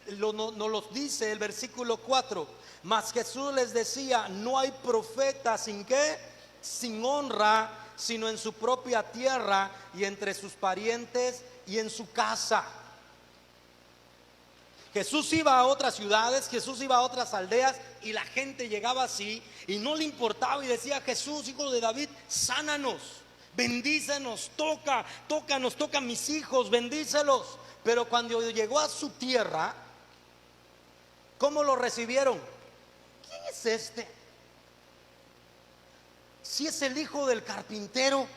Nos lo dice el versículo 4. Mas Jesús les decía, no hay profeta sin qué, sin honra, sino en su propia tierra y entre sus parientes y en su casa. Jesús iba a otras ciudades, Jesús iba a otras aldeas, y la gente llegaba así y no le importaba, y decía, Jesús, hijo de David, sánanos, bendícenos, tócanos, toca a mis hijos, bendícelos. Pero cuando llegó a su tierra, ¿cómo lo recibieron? ¿Quién es este? Si es el hijo del carpintero,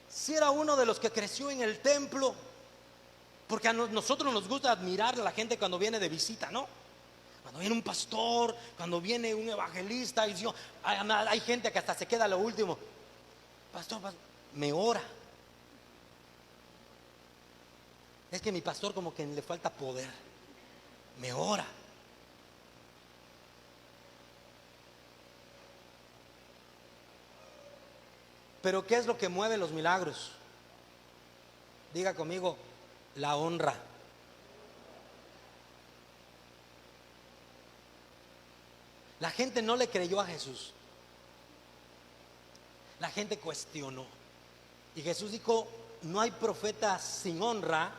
si era uno de los que creció en el templo. Porque a nosotros nos gusta admirar a la gente cuando viene de visita, ¿no? Cuando viene un pastor, cuando viene un evangelista, y hay gente que hasta se queda a lo último. Pastor, me ora. Es que mi pastor como que le falta poder. Me ora. Pero ¿qué es lo que mueve los milagros? Diga conmigo, la honra. La gente no le creyó a Jesús. La gente cuestionó. Y Jesús dijo, no hay profeta sin honra,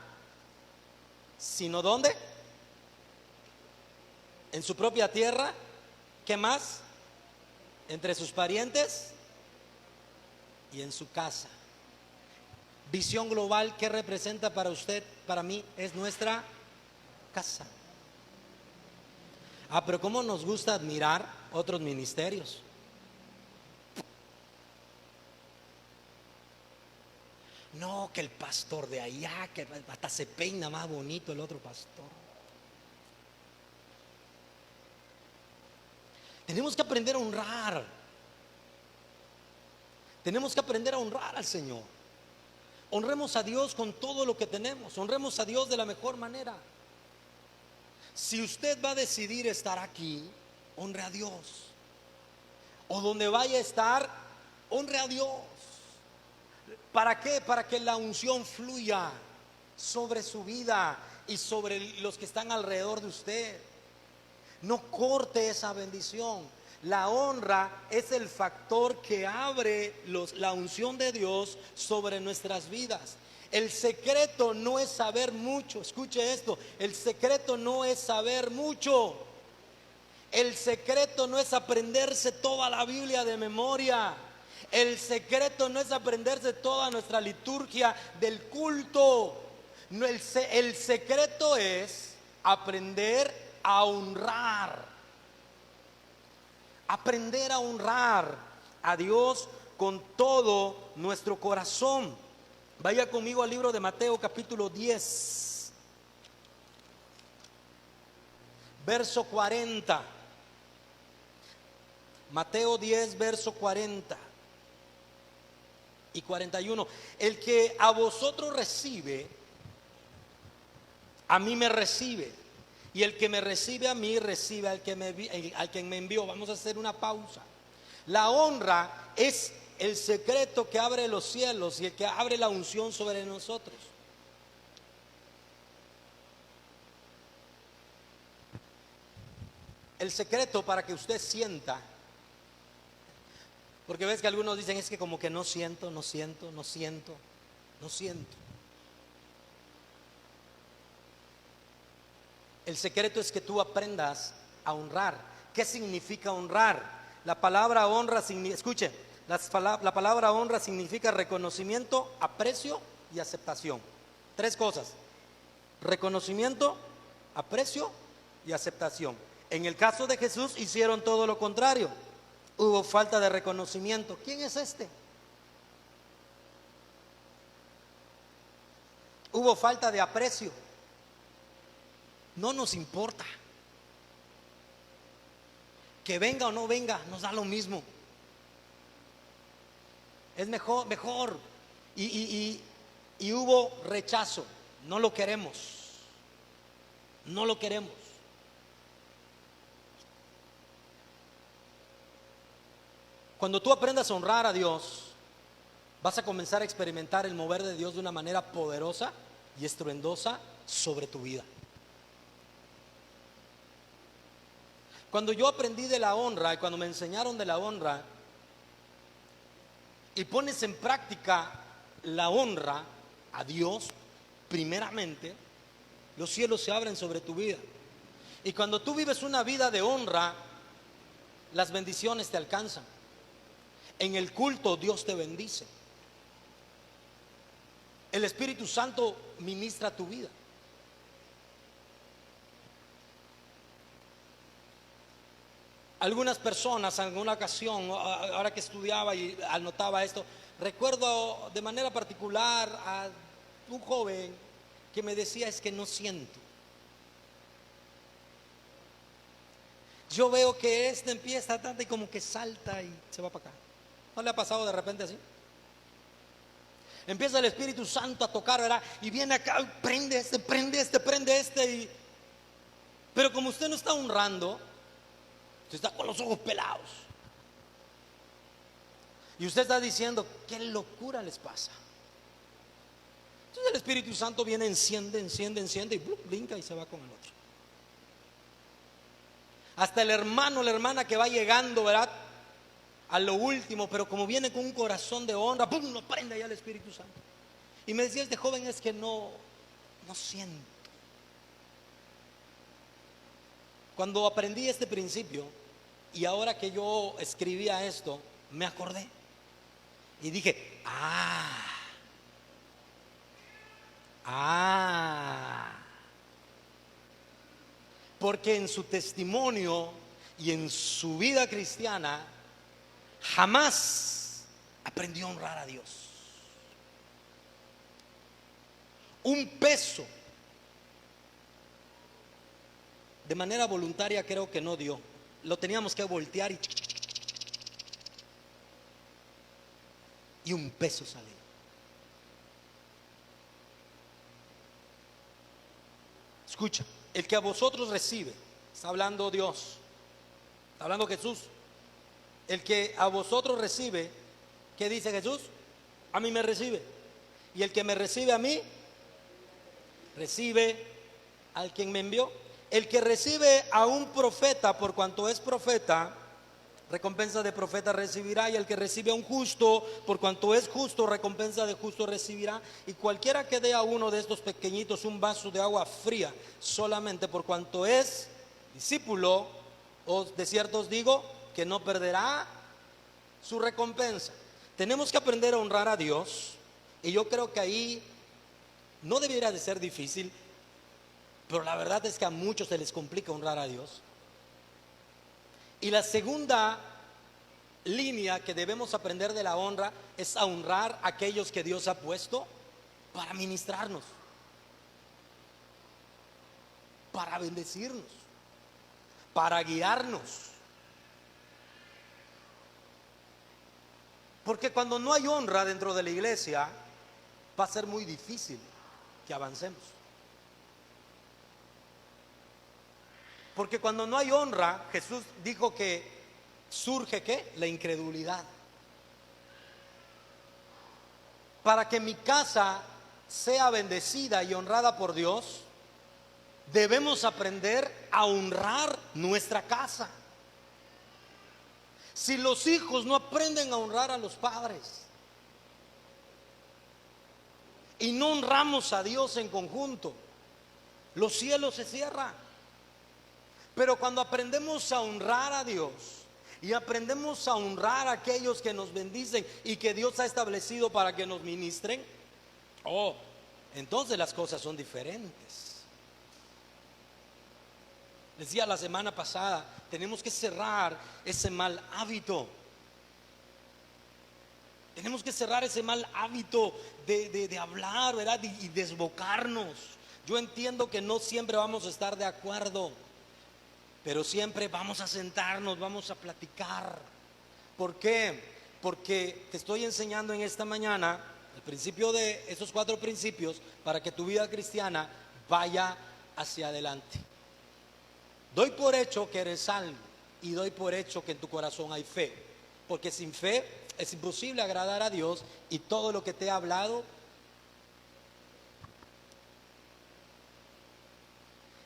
sino ¿dónde? En su propia tierra. ¿Qué más? Entre sus parientes y en su casa. Visión global, ¿qué representa para usted? Para mí es nuestra casa. Pero cómo nos gusta admirar otros ministerios. No, que el pastor de allá, que hasta se peina más bonito el otro pastor. Tenemos que aprender a honrar. Tenemos que aprender a honrar al Señor. Honremos a Dios con todo lo que tenemos. Honremos a Dios de la mejor manera. Si usted va a decidir estar aquí, honre a Dios. O donde vaya a estar, honre a Dios. ¿Para qué? Para que la unción fluya sobre su vida y sobre los que están alrededor de usted. No corte esa bendición. La honra es el factor que abre la unción de Dios sobre nuestras vidas. El secreto no es saber mucho. Escuche esto. El secreto no es saber mucho. El secreto no es aprenderse toda la Biblia de memoria. El secreto no es aprenderse toda nuestra liturgia del culto. No, el secreto es aprender a honrar. Aprender a honrar a Dios con todo nuestro corazón. Vaya conmigo al libro de Mateo capítulo 10, verso 40. Mateo 10, verso 40 y 41. El que a vosotros recibe, a mí me recibe. Y el que me recibe a mí, recibe al quien me envió. Vamos a hacer una pausa. La honra es el secreto que abre los cielos y el que abre la unción sobre nosotros. El secreto para que usted sienta, porque ves que algunos dicen es que como que no siento. El secreto es que tú aprendas a honrar. ¿Qué significa honrar? La palabra honra, escuche, la palabra honra significa reconocimiento, aprecio y aceptación. Tres cosas: reconocimiento, aprecio y aceptación. En el caso de Jesús hicieron todo lo contrario. Hubo falta de reconocimiento. ¿Quién es este? Hubo falta de aprecio. No nos importa. Que venga o no venga, nos da lo mismo. Es mejor. Y hubo rechazo. No lo queremos. Cuando tú aprendas a honrar a Dios, vas a comenzar a experimentar el mover de Dios de una manera poderosa y estruendosa sobre tu vida. Cuando yo aprendí de la honra y cuando me enseñaron de la honra y pones en práctica la honra a Dios, primeramente, los cielos se abren sobre tu vida. Y cuando tú vives una vida de honra, las bendiciones te alcanzan. En el culto Dios te bendice. El Espíritu Santo ministra tu vida. Algunas personas en alguna ocasión, ahora que estudiaba y anotaba esto, recuerdo de manera particular a un joven que me decía: es que no siento. Yo veo que empieza tanto y como que salta y se va para acá. ¿No le ha pasado de repente así? Empieza el Espíritu Santo a tocar, ¿verdad? Y viene acá, prende este. Pero como usted no está honrando, usted está con los ojos pelados. Y usted está diciendo: ¿qué locura les pasa? Entonces el Espíritu Santo viene, enciende y brinca y se va con el otro. Hasta el hermano, la hermana que va llegando, ¿verdad?, a lo último, pero como viene con un corazón de honra, ¡pum!, lo prende ya el Espíritu Santo. Y me decía este joven: es que no siento. Cuando aprendí este principio y ahora que yo escribía esto, me acordé y dije: porque en su testimonio y en su vida cristiana jamás aprendió a honrar a Dios. Un peso de manera voluntaria creo que no dio. Lo teníamos que voltear y un peso salió. Escucha, el que a vosotros recibe, está hablando Dios, está hablando Jesús. El que a vosotros recibe, ¿qué dice Jesús? A mí me recibe. Y el que me recibe a mí, recibe al quien me envió. El que recibe a un profeta, por cuanto es profeta, recompensa de profeta recibirá. Y el que recibe a un justo, por cuanto es justo, recompensa de justo recibirá. Y cualquiera que dé a uno de estos pequeñitos un vaso de agua fría, solamente por cuanto es discípulo, os de cierto os digo que no perderá su recompensa. Tenemos que aprender a honrar a Dios, y yo creo que ahí no debiera de ser difícil, pero la verdad es que a muchos se les complica honrar a Dios. Y la segunda línea que debemos aprender de la honra es a honrar a aquellos que Dios ha puesto para ministrarnos, para bendecirnos, para guiarnos. Porque cuando no hay honra dentro de la iglesia, va a ser muy difícil que avancemos. Porque cuando no hay honra, Jesús dijo que surge ¿qué? La incredulidad. Para que mi casa sea bendecida y honrada por Dios, debemos aprender a honrar nuestra casa. Si los hijos no aprenden a honrar a los padres y no honramos a Dios en conjunto, los cielos se cierran. Pero cuando aprendemos a honrar a Dios y aprendemos a honrar a aquellos que nos bendicen y que Dios ha establecido para que nos ministren, entonces las cosas son diferentes. Decía la semana pasada, tenemos que cerrar ese mal hábito. Tenemos que cerrar ese mal hábito de hablar, ¿verdad? Y desbocarnos. Yo entiendo que no siempre vamos a estar de acuerdo, pero siempre vamos a sentarnos, vamos a platicar. ¿Por qué? Porque te estoy enseñando en esta mañana el principio de esos 4 principios para que tu vida cristiana vaya hacia adelante. Doy por hecho que eres salvo y doy por hecho que en tu corazón hay fe, porque sin fe es imposible agradar a Dios, y todo lo que te he hablado,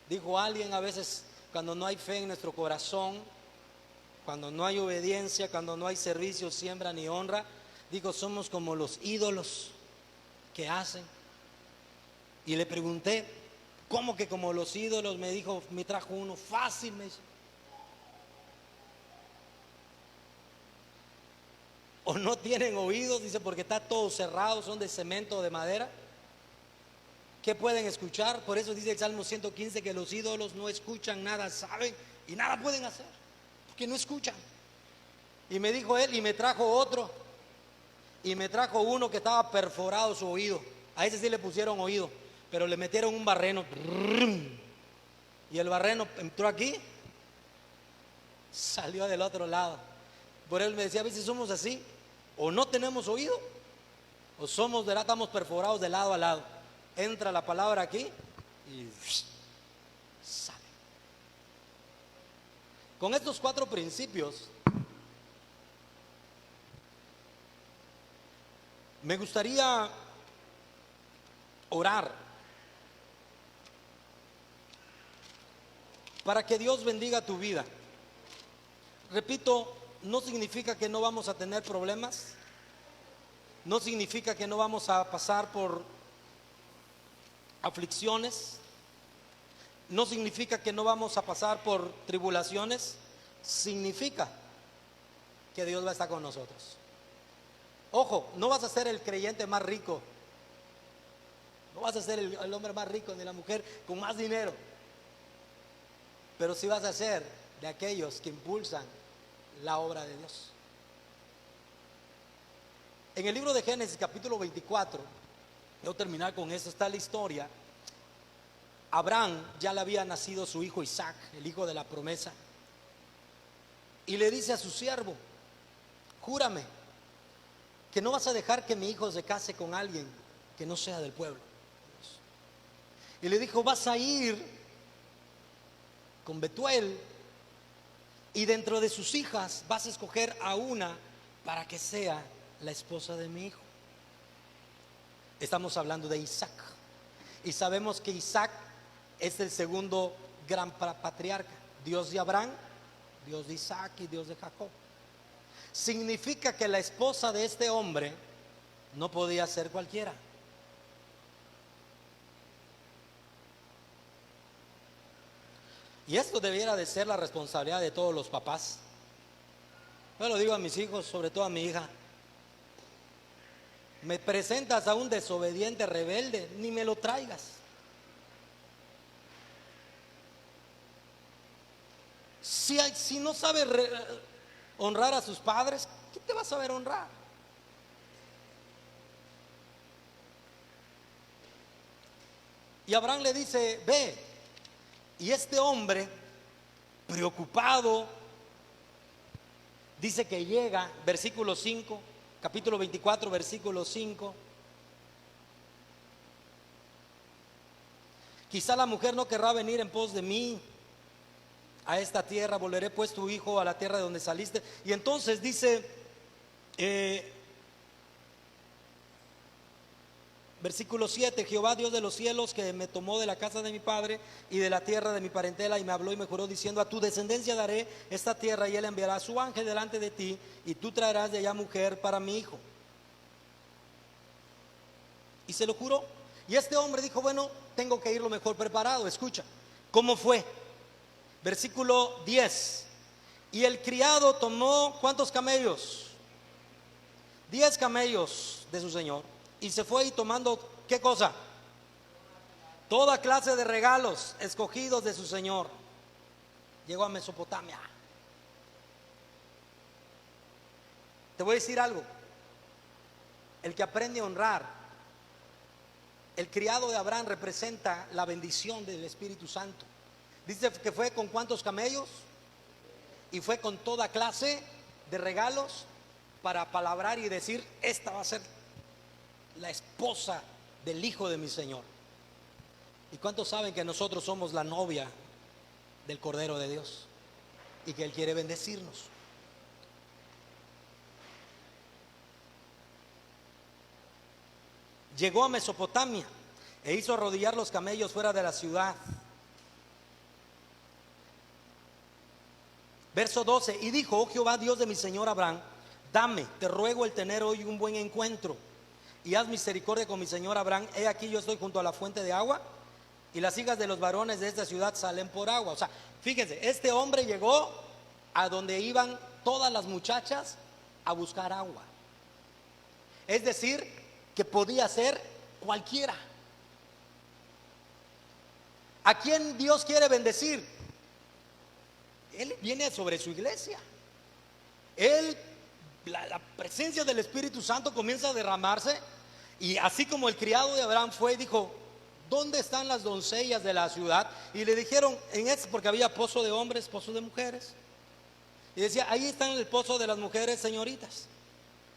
dijo alguien, a veces cuando no hay fe en nuestro corazón, cuando no hay obediencia, cuando no hay servicio, siembra ni honra, digo, somos como los ídolos que hacen. Y le pregunté, ¿cómo que como los ídolos? Me dijo, me trajo uno fácil, me dice. O no tienen oídos, dice, porque está todo cerrado, son de cemento o de madera. ¿Qué pueden escuchar? Por eso dice el Salmo 115 que los ídolos no escuchan, nada saben y nada pueden hacer, porque no escuchan. Y me dijo él, y me trajo otro, y me trajo uno que estaba perforado su oído. A ese sí le pusieron oído, pero le metieron un barreno, y el barreno entró aquí, salió del otro lado. Por él me decía, a veces somos así, o no tenemos oído, o somos, ¿verdad? Estamos perforados de lado a lado. Entra la palabra aquí y sale. Con estos 4 principios, me gustaría orar para que Dios bendiga tu vida. Repito, no significa que no vamos a tener problemas, no significa que no vamos a pasar por aflicciones, no significa que no vamos a pasar por tribulaciones, significa que Dios va a estar con nosotros. Ojo, no vas a ser el creyente más rico, no vas a ser el hombre más rico ni la mujer con más dinero, pero sí vas a ser de aquellos que impulsan la obra de Dios. En el libro de Génesis capítulo 24, voy a terminar con esto, está la historia. Abraham ya le había nacido su hijo Isaac, el hijo de la promesa, y le dice a su siervo, júrame que no vas a dejar que mi hijo se case con alguien que no sea del pueblo. Y le dijo, vas a ir con Betuel, y dentro de sus hijas vas a escoger a una para que sea la esposa de mi hijo. Estamos hablando de Isaac, y sabemos que Isaac es el segundo gran patriarca, Dios de Abraham, Dios de Isaac y Dios de Jacob. Significa que la esposa de este hombre no podía ser cualquiera. Y esto debiera de ser la responsabilidad de todos los papás. Yo lo digo a mis hijos, sobre todo a mi hija. Me presentas a un desobediente rebelde, ni me lo traigas. Si no sabe honrar a sus padres, ¿qué te vas a ver honrar? Y Abraham le dice, ve. Y este hombre, preocupado, dice que llega, versículo 5, capítulo 24, versículo 5. Quizá la mujer no querrá venir en pos de mí a esta tierra, volveré pues tu hijo a la tierra de donde saliste. Y entonces dice, versículo 7, Jehová Dios de los cielos, que me tomó de la casa de mi padre y de la tierra de mi parentela, y me habló y me juró diciendo, a tu descendencia daré esta tierra, y él enviará a su ángel delante de ti, y tú traerás de allá mujer para mi hijo. Y se lo juró. Y este hombre dijo, bueno, tengo que ir lo mejor preparado. Escucha, ¿cómo fue? Versículo 10. Y el criado tomó, ¿cuántos camellos? 10 camellos de su señor. Y se fue y tomando, ¿qué cosa? Toda clase de regalos escogidos de su señor. Llegó a Mesopotamia. Te voy a decir algo. El que aprende a honrar, el criado de Abraham representa la bendición del Espíritu Santo. Dice que fue con ¿cuántos camellos? Y fue con toda clase de regalos para palabrar y decir, esta va a ser la esposa del hijo de mi Señor. ¿Y cuántos saben que nosotros somos la novia del Cordero de Dios y que Él quiere bendecirnos? Llegó a Mesopotamia e hizo arrodillar los camellos fuera de la ciudad. Verso 12, y dijo, oh Jehová Dios de mi señor Abraham, dame, te ruego el tener hoy un buen encuentro, y haz misericordia con mi señor Abraham. He aquí yo estoy junto a la fuente de agua, y las hijas de los varones de esta ciudad salen por agua. O sea, fíjense, este hombre llegó a donde iban todas las muchachas a buscar agua. Es decir, que podía ser cualquiera. ¿A quién Dios quiere bendecir? Él viene sobre su iglesia. La presencia del Espíritu Santo comienza a derramarse. Y así como el criado de Abraham fue y dijo, ¿dónde están las doncellas de la ciudad? Y le dijeron, porque había pozo de hombres, pozo de mujeres. Y decía, ahí están el pozo de las mujeres, señoritas.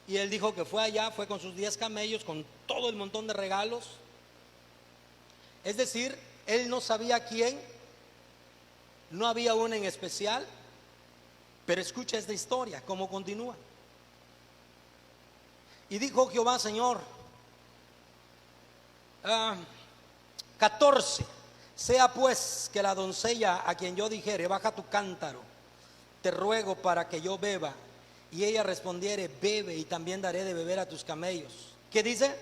Y él dijo que fue allá, fue con sus 10 camellos, con todo el montón de regalos. Es decir, él no sabía quién, no había una en especial. Pero escucha esta historia, cómo continúa. Y dijo Jehová, Señor, 14, sea pues que la doncella a quien yo dijere, baja tu cántaro, te ruego para que yo beba, y ella respondiere, bebe, y también daré de beber a tus camellos. ¿Qué dice?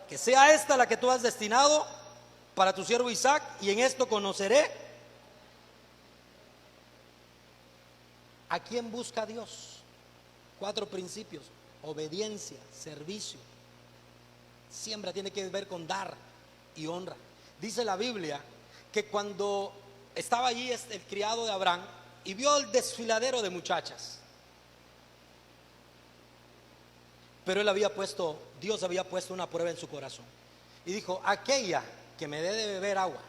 Que sea esta la que tú has destinado para tu siervo Isaac, y en esto conoceré a quién busca Dios. 4 principios: obediencia, servicio. Siembra tiene que ver con dar y honra. Dice la Biblia que cuando estaba allí el criado de Abraham y vio el desfiladero de muchachas, pero Dios había puesto una prueba en su corazón y dijo, aquella que me dé de beber agua,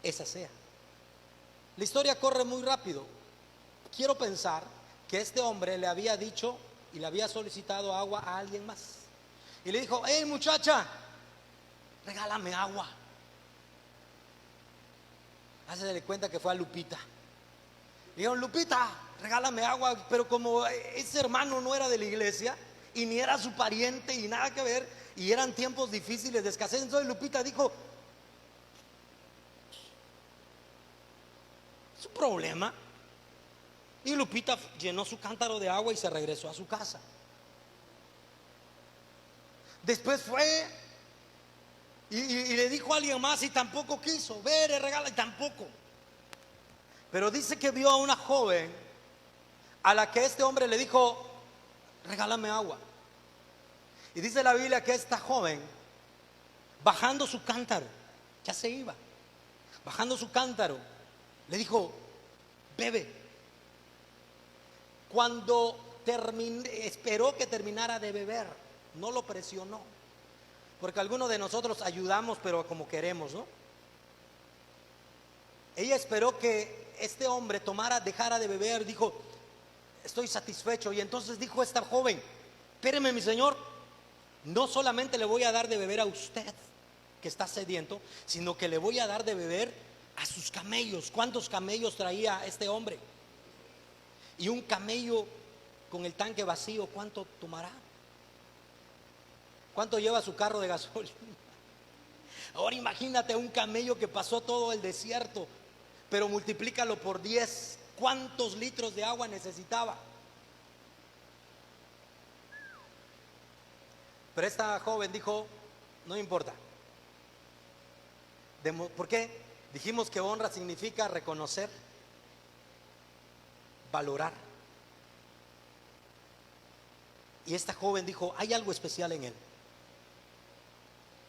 esa sea. La historia corre muy rápido. Quiero pensar que este hombre le había dicho y le había solicitado agua a alguien más. Y le dijo, hey muchacha, regálame agua. Hácele cuenta que fue a Lupita. Le dijeron, Lupita, regálame agua. Pero como ese hermano no era de la iglesia y ni era su pariente y nada que ver, y eran tiempos difíciles de escasez, entonces Lupita dijo, su problema. Y Lupita llenó su cántaro de agua y se regresó a su casa. Después fue y le dijo a alguien más y tampoco quiso. Ve, le regala y tampoco. Pero dice que vio a una joven a la que este hombre le dijo, regálame agua. Y dice la Biblia que esta joven, bajando su cántaro, ya se iba. Bajando su cántaro, le dijo: bebe. Cuando esperó que terminara de beber, no lo presionó, porque algunos de nosotros ayudamos pero como queremos, ¿no? Ella esperó que este hombre dejara de beber. Dijo: estoy satisfecho. Y entonces dijo esta joven: espéreme, mi señor, no solamente le voy a dar de beber a usted que está sediento, sino que le voy a dar de beber a sus camellos. ¿Cuántos camellos traía este hombre? Y un camello con el tanque vacío, ¿cuánto tomará? ¿Cuánto lleva su carro de gasolina? Ahora imagínate un camello que pasó todo el desierto, pero multiplícalo por 10. ¿Cuántos litros de agua necesitaba? Pero esta joven dijo: no importa. ¿Por qué? Dijimos que honra significa reconocer, valorar. Y esta joven dijo: hay algo especial en él.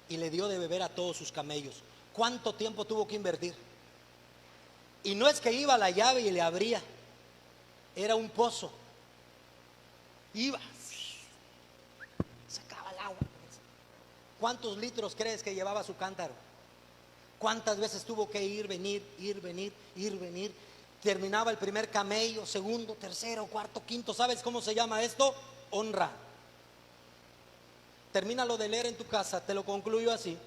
Y le dio de beber a todos sus camellos. ¿Cuánto tiempo tuvo que invertir? Y no es que iba a la llave y le abría, era un pozo. Iba, sacaba el agua. ¿Cuántos litros crees que llevaba su cántaro? ¿Cuántas veces tuvo que ir, venir, ir, venir, ir, venir? Terminaba el primer camello, segundo, tercero, cuarto, quinto. ¿Sabes cómo se llama esto? Honra. Termínalo de leer en tu casa, te lo concluyo así.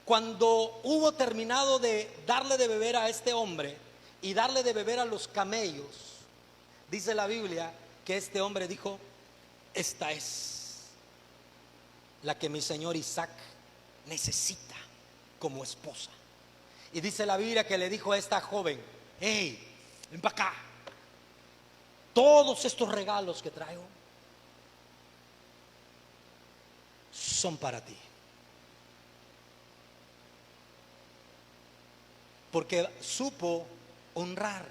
Cuando hubo terminado de darle de beber a este hombre y darle de beber a los camellos, dice la Biblia que este hombre dijo: esta es la que mi señor Isaac necesita como esposa. Y dice la Biblia que le dijo a esta joven: hey, ven para acá, todos estos regalos que traigo son para ti. Porque supo honrar.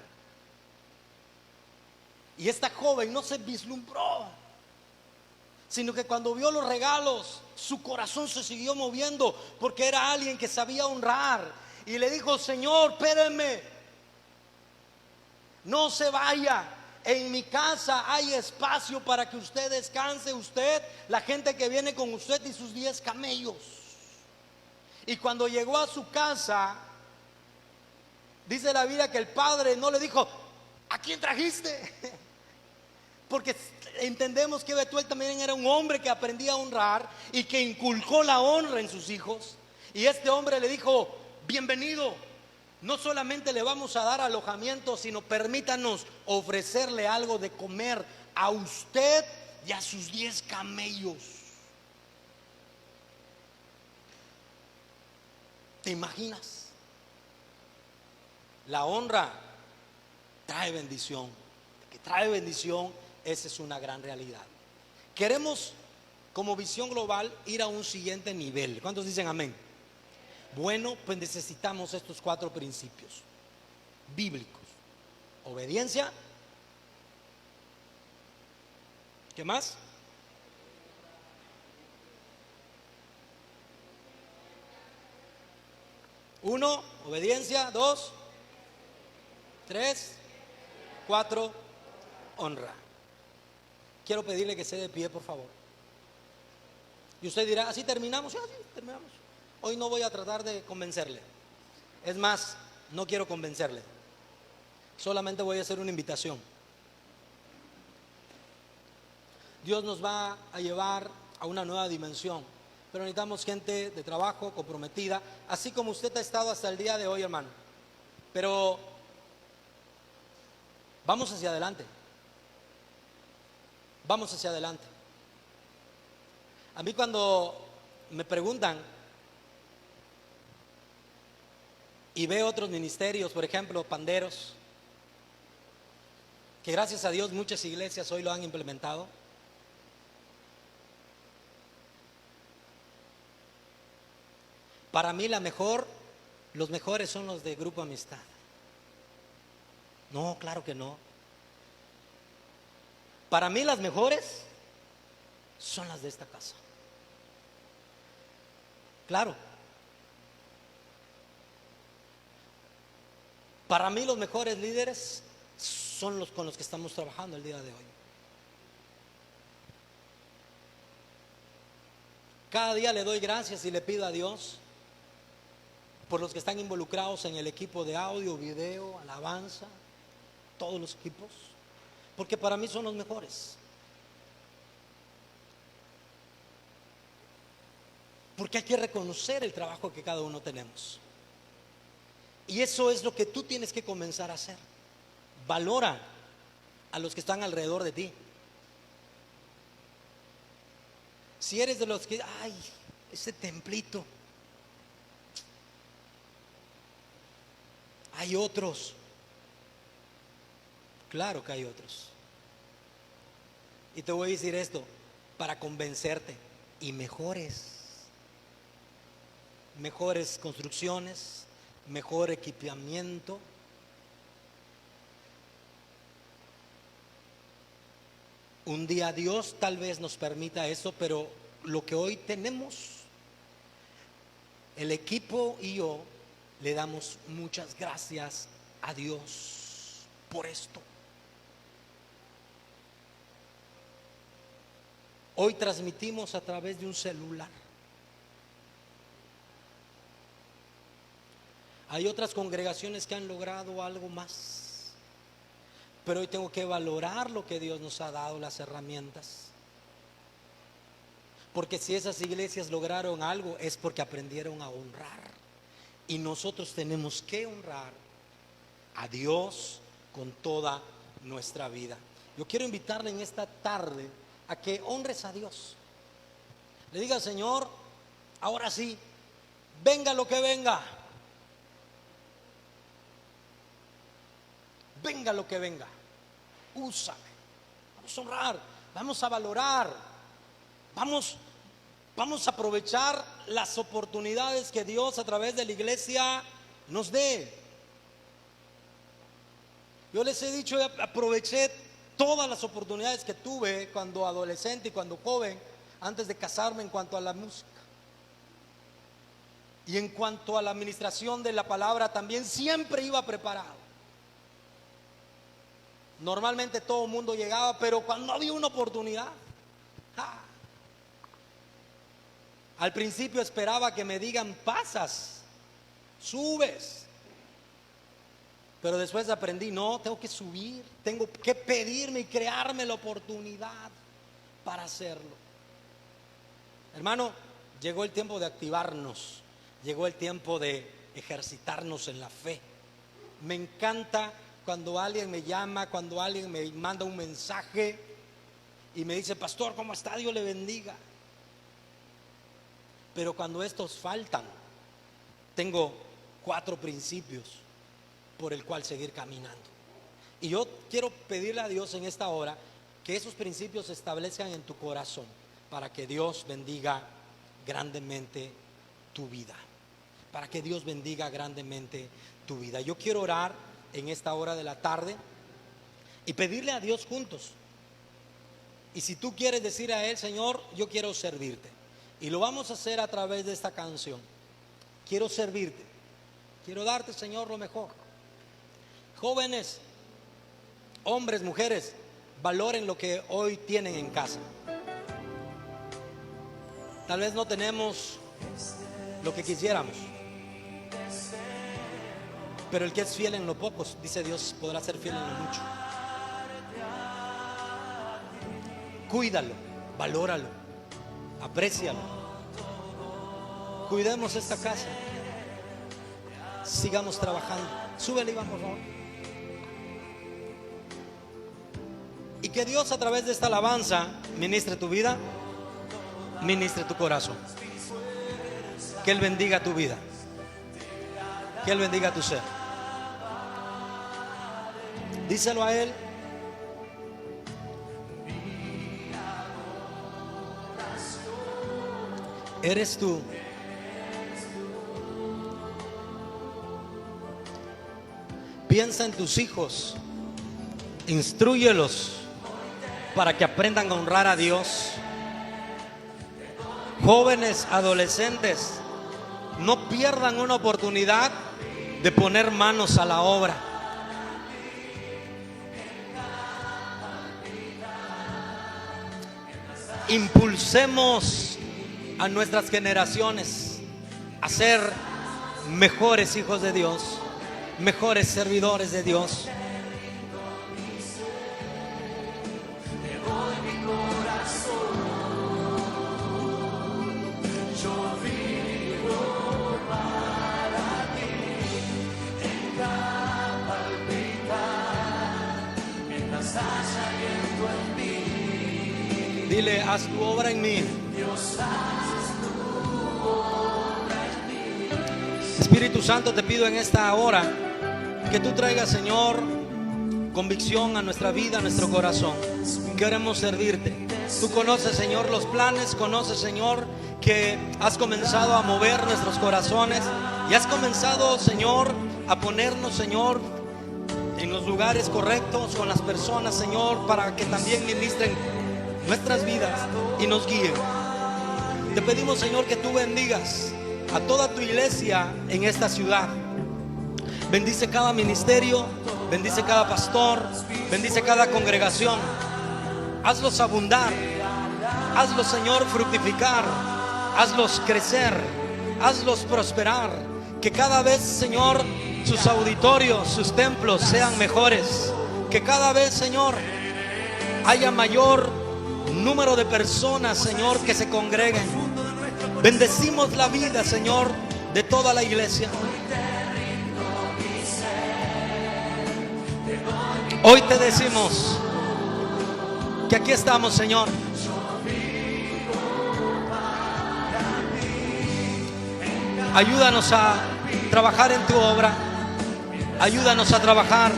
Y esta joven no se vislumbró, sino que cuando vio los regalos, su corazón se siguió moviendo, porque era alguien que sabía honrar. Y le dijo: Señor, espérenme, no se vaya, en mi casa hay espacio para que usted descanse, usted, la gente que viene con usted y sus 10 camellos. Y cuando llegó a su casa, dice la Biblia que el padre no le dijo: ¿a quién trajiste? Porque entendemos que Betuel también era un hombre que aprendía a honrar y que inculcó la honra en sus hijos. Y este hombre le dijo: bienvenido, no solamente le vamos a dar alojamiento, sino permítanos ofrecerle algo de comer a usted y a sus 10 camellos. ¿Te imaginas? La honra trae bendición. Que trae bendición, esa es una gran realidad. Queremos, como Visión Global, ir a un siguiente nivel. ¿Cuántos dicen amén? Bueno, pues necesitamos estos 4 principios bíblicos: obediencia. ¿Qué más? Uno, obediencia. 2, 3, 4, honra. Quiero pedirle que se dé de pie, por favor. Y usted dirá: ¿así terminamos? Sí, así terminamos. Hoy no voy a tratar de convencerle. Es más, no quiero convencerle. Solamente voy a hacer una invitación. Dios nos va a llevar a una nueva dimensión, pero necesitamos gente de trabajo comprometida, así como usted ha estado hasta el día de hoy, hermano. Pero vamos hacia adelante. Vamos hacia adelante. A mí, cuando me preguntan y veo otros ministerios, por ejemplo, panderos, que gracias a Dios muchas iglesias hoy lo han implementado. Para mí los mejores son los de Grupo Amistad. No, claro que no. Para mí las mejores son las de esta casa. Claro. Para mí los mejores líderes son los con los que estamos trabajando el día de hoy. Cada día le doy gracias y le pido a Dios por los que están involucrados en el equipo de audio, video, alabanza, todos los equipos, porque para mí son los mejores. Porque hay que reconocer el trabajo que cada uno tenemos. Y eso es lo que tú tienes que comenzar a hacer. Valora a los que están alrededor de ti. Si eres de los que, ay, ese templito, hay otros. Claro que hay otros. Y te voy a decir esto para convencerte. Y mejores construcciones, mejor equipamiento. Un día Dios tal vez nos permita eso, pero lo que hoy tenemos, el equipo y yo le damos muchas gracias a Dios por esto. Hoy transmitimos a través de un celular. Hay otras congregaciones que han logrado algo más, pero hoy tengo que valorar lo que Dios nos ha dado, las herramientas. Porque si esas iglesias lograron algo es porque aprendieron a honrar. Y nosotros tenemos que honrar a Dios con toda nuestra vida. Yo quiero invitarle en esta tarde a que honres a Dios. Le diga: Señor, ahora sí, venga lo que venga. Venga lo que venga, úsame. Vamos a honrar, vamos a valorar, vamos a aprovechar las oportunidades que Dios a través de la iglesia nos dé. Yo les he dicho, aproveché todas las oportunidades que tuve cuando adolescente y cuando joven, antes de casarme, en cuanto a la música. Y en cuanto a la administración de la palabra, también siempre iba preparado. Normalmente todo el mundo llegaba, pero cuando había una oportunidad, al principio esperaba que me digan: pasas, subes. Pero después aprendí: no, tengo que subir, tengo que pedirme y crearme la oportunidad para hacerlo. Hermano, llegó el tiempo de activarnos, llegó el tiempo de ejercitarnos en la fe. Me encanta cuando alguien me llama, cuando alguien me manda un mensaje y me dice: pastor, ¿cómo está? Dios le bendiga. Pero cuando estos faltan, tengo 4 principios por el cual seguir caminando. Y yo quiero pedirle a Dios en esta hora que esos principios se establezcan en tu corazón, para que Dios bendiga grandemente tu vida. Para que Dios bendiga grandemente tu vida. Yo quiero orar en esta hora de la tarde y pedirle a Dios juntos. Y si tú quieres decir a Él: Señor, yo quiero servirte, y lo vamos a hacer a través de esta canción. Quiero servirte, quiero darte, Señor, lo mejor. Jóvenes, hombres, mujeres, valoren lo que hoy tienen en casa. Tal vez no tenemos lo que quisiéramos, pero el que es fiel en lo poco, dice Dios, podrá ser fiel en lo mucho. Cuídalo, valóralo, aprécialo. Cuidemos esta casa. Sigamos trabajando. Súbele, Iván, por favor. Y que Dios, a través de esta alabanza, ministre tu vida, ministre tu corazón. Que Él bendiga tu vida, que Él bendiga tu ser. Díselo a Él. Eres tú. Piensa en tus hijos, instrúyelos para que aprendan a honrar a Dios. Jóvenes, adolescentes, no pierdan una oportunidad de poner manos a la obra. impulsemos a nuestras generaciones a ser mejores hijos de Dios, mejores servidores de Dios. Dile, haz tu obra en mí. Espíritu Santo, te pido en esta hora que tú traigas, Señor, convicción a nuestra vida, a nuestro corazón. Queremos servirte. Tú conoces, Señor, los planes, conoces, Señor, que has comenzado a mover nuestros corazones y has comenzado, Señor, a ponernos, Señor, en los lugares correctos con las personas, Señor, para que también ministren nuestras vidas y nos guíen. Te pedimos, Señor, que tú bendigas a toda tu iglesia en esta ciudad. Bendice cada ministerio, bendice cada pastor, bendice cada congregación. Hazlos abundar, hazlos, Señor, fructificar, hazlos crecer, hazlos prosperar. Que cada vez, Señor, sus auditorios, sus templos sean mejores. Que cada vez, Señor, haya mayor número de personas, Señor, que se congreguen. Bendecimos la vida, Señor, de toda la iglesia. Hoy te decimos que aquí estamos, Señor. Ayúdanos a trabajar en tu obra. Ayúdanos a trabajar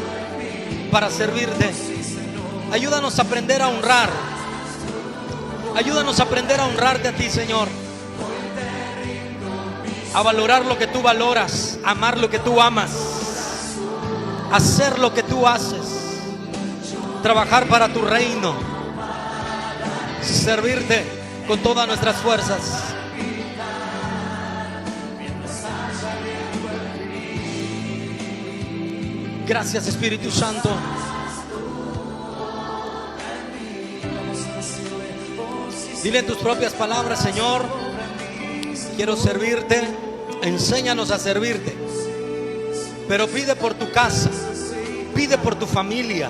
para servirte. Ayúdanos a aprender a honrar. Ayúdanos a aprender a honrarte a ti, Señor. A valorar lo que tú valoras, amar lo que tú amas, hacer lo que tú haces, trabajar para tu reino, servirte con todas nuestras fuerzas. Gracias, Espíritu Santo. Dile en tus propias palabras, Señor, quiero servirte, enséñanos a servirte. Pero pide por tu casa, pide por tu familia,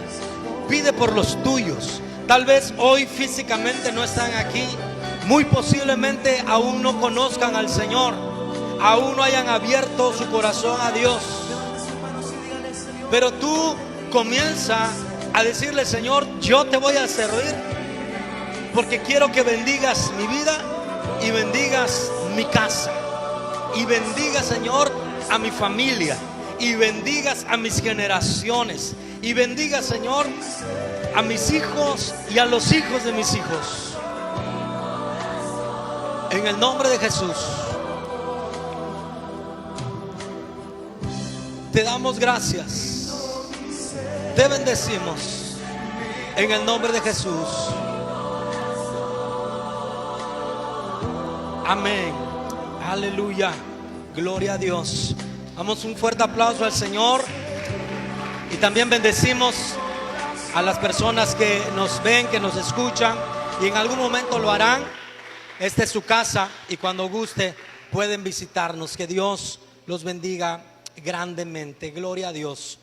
pide por los tuyos. Tal vez hoy físicamente no están aquí, muy posiblemente aún no conozcan al Señor, aún no hayan abierto su corazón a Dios. Pero tú comienza a decirle, Señor, yo te voy a servir, porque quiero que bendigas mi vida y bendigas mi casa, y bendigas, Señor, a mi familia, y bendigas a mis generaciones, y bendigas, Señor, a mis hijos y a los hijos de mis hijos. En el nombre de Jesús te damos gracias, te bendecimos en el nombre de Jesús. Amén. Aleluya. Gloria a Dios. Damos un fuerte aplauso al Señor. Y también bendecimos a las personas que nos ven, que nos escuchan, y en algún momento lo harán. Esta es su casa y cuando guste pueden visitarnos. Que Dios los bendiga grandemente. Gloria a Dios.